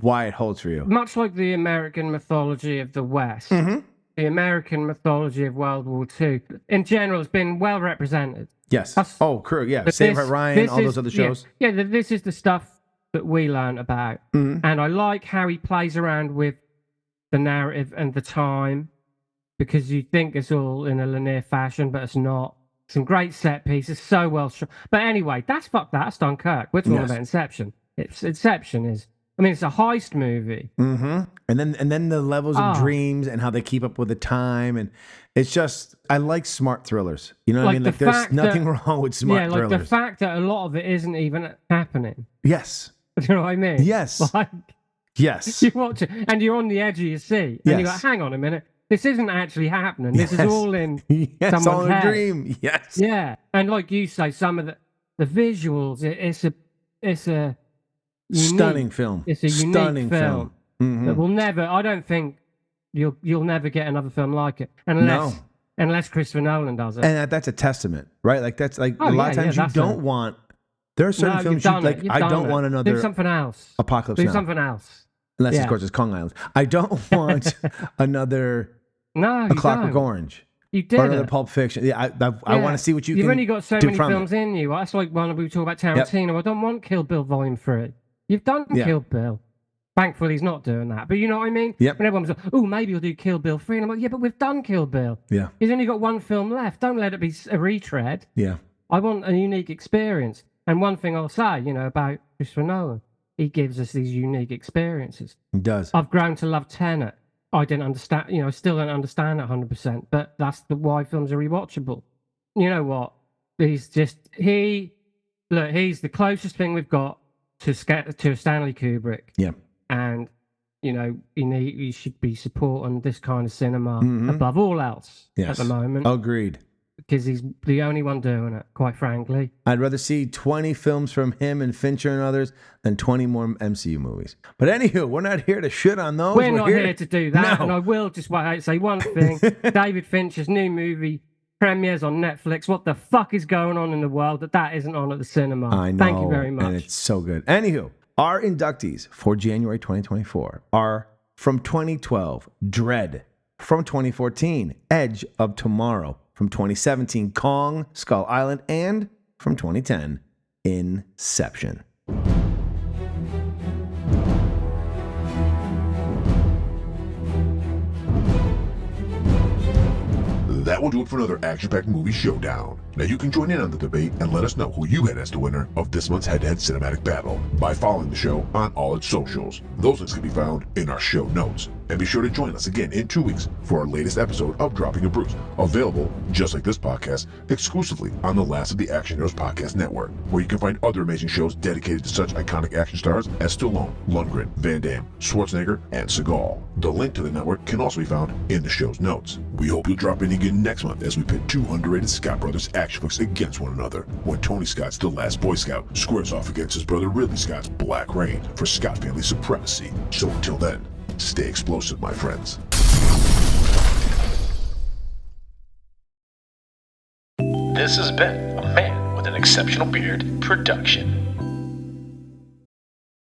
C: why it holds for you.
D: Much like the American mythology of the West, the American mythology of World War II, in general, has been well represented.
C: Yes. Crew. Yeah. Saving Private Ryan, all those other shows.
D: Yeah, this is the stuff that we learn about. And I like how he plays around with the narrative and the time, because you think it's all in a linear fashion, but it's not. Some great set pieces, so well shot. But anyway, that's Dunkirk. We're talking about Inception. Inception is, I mean, it's a heist movie.
C: And then the levels of dreams and how they keep up with the time, and it's just, I like smart thrillers. You know what I mean? Like, there's nothing wrong with smart thrillers.
D: Like the fact that a lot of it isn't even happening.
C: Yes.
D: Do you know what I mean?
C: Yes.
D: Like,
C: yes.
D: You watch it, and you're on the edge of your seat, and you're like, hang on a minute. This isn't actually happening. This is all in someone's
C: all
D: head.
C: a dream. Yes.
D: Yeah, and like you say, some of the visuals. It's a unique,
C: stunning film.
D: It's a
C: stunning
D: unique film that will never. I don't think you'll never get another film like it unless Christopher Nolan does it.
C: And that's a testament, right? Like that's like a lot of times you don't want. There are certain films I don't want another.
D: Do something else.
C: Apocalypse Now.
D: Do something else.
C: Unless, of course, it's Kong Island. I don't want another A Clockwork Orange.
D: You did
C: or another Pulp Fiction. Yeah, I want to see what
D: You've only got so many films in you. That's like when we talk about Tarantino. I don't want Kill Bill Volume 3. You've done Kill Bill. Thankfully, he's not doing that. But you know what I mean?
C: Yep.
D: When everyone's like, oh, maybe he'll do Kill Bill 3. And I'm like, yeah, but we've done Kill Bill.
C: Yeah.
D: He's only got one film left. Don't let it be a retread.
C: Yeah.
D: I want a unique experience. And one thing I'll say, about Christopher Nolan, he gives us these unique experiences.
C: He does.
D: I've grown to love Tenet. I didn't understand, I still don't understand it 100%, but that's why films are rewatchable. You know what? He's the closest thing we've got to Stanley Kubrick.
C: Yeah.
D: And, he should be supporting this kind of cinema above all else at the moment.
C: Agreed.
D: Because he's the only one doing it, quite frankly.
C: I'd rather see 20 films from him and Fincher and others than 20 more MCU movies. But anywho, we're not here to shit on those.
D: We're not here to do that. No. And I will just say one thing. David Fincher's new movie premieres on Netflix. What the fuck is going on in the world that isn't on at the cinema?
C: I know.
D: Thank you very much.
C: And it's so good. Anywho, our inductees for January 2024 are from 2012, Dread. From 2014, Edge of Tomorrow. From 2017, Kong, Skull Island, and from 2010, Inception.
B: That will do it for another action-packed movie showdown. Now you can join in on the debate and let us know who you had as the winner of this month's head-to-head cinematic battle by following the show on all its socials. Those links can be found in our show notes. And be sure to join us again in 2 weeks for our latest episode of Dropping a Bruise, available, just like this podcast, exclusively on the last of the Action Heroes Podcast Network, where you can find other amazing shows dedicated to such iconic action stars as Stallone, Lundgren, Van Damme, Schwarzenegger, and Seagal. The link to the network can also be found in the show's notes. We hope you'll drop in again next month as we pit two underrated Scott brothers action flicks against one another, when Tony Scott's The Last Boy Scout squares off against his brother Ridley Scott's Black Rain for Scott family supremacy. So until then, stay explosive, my friends.
N: This has been a Man with an Exceptional Beard production.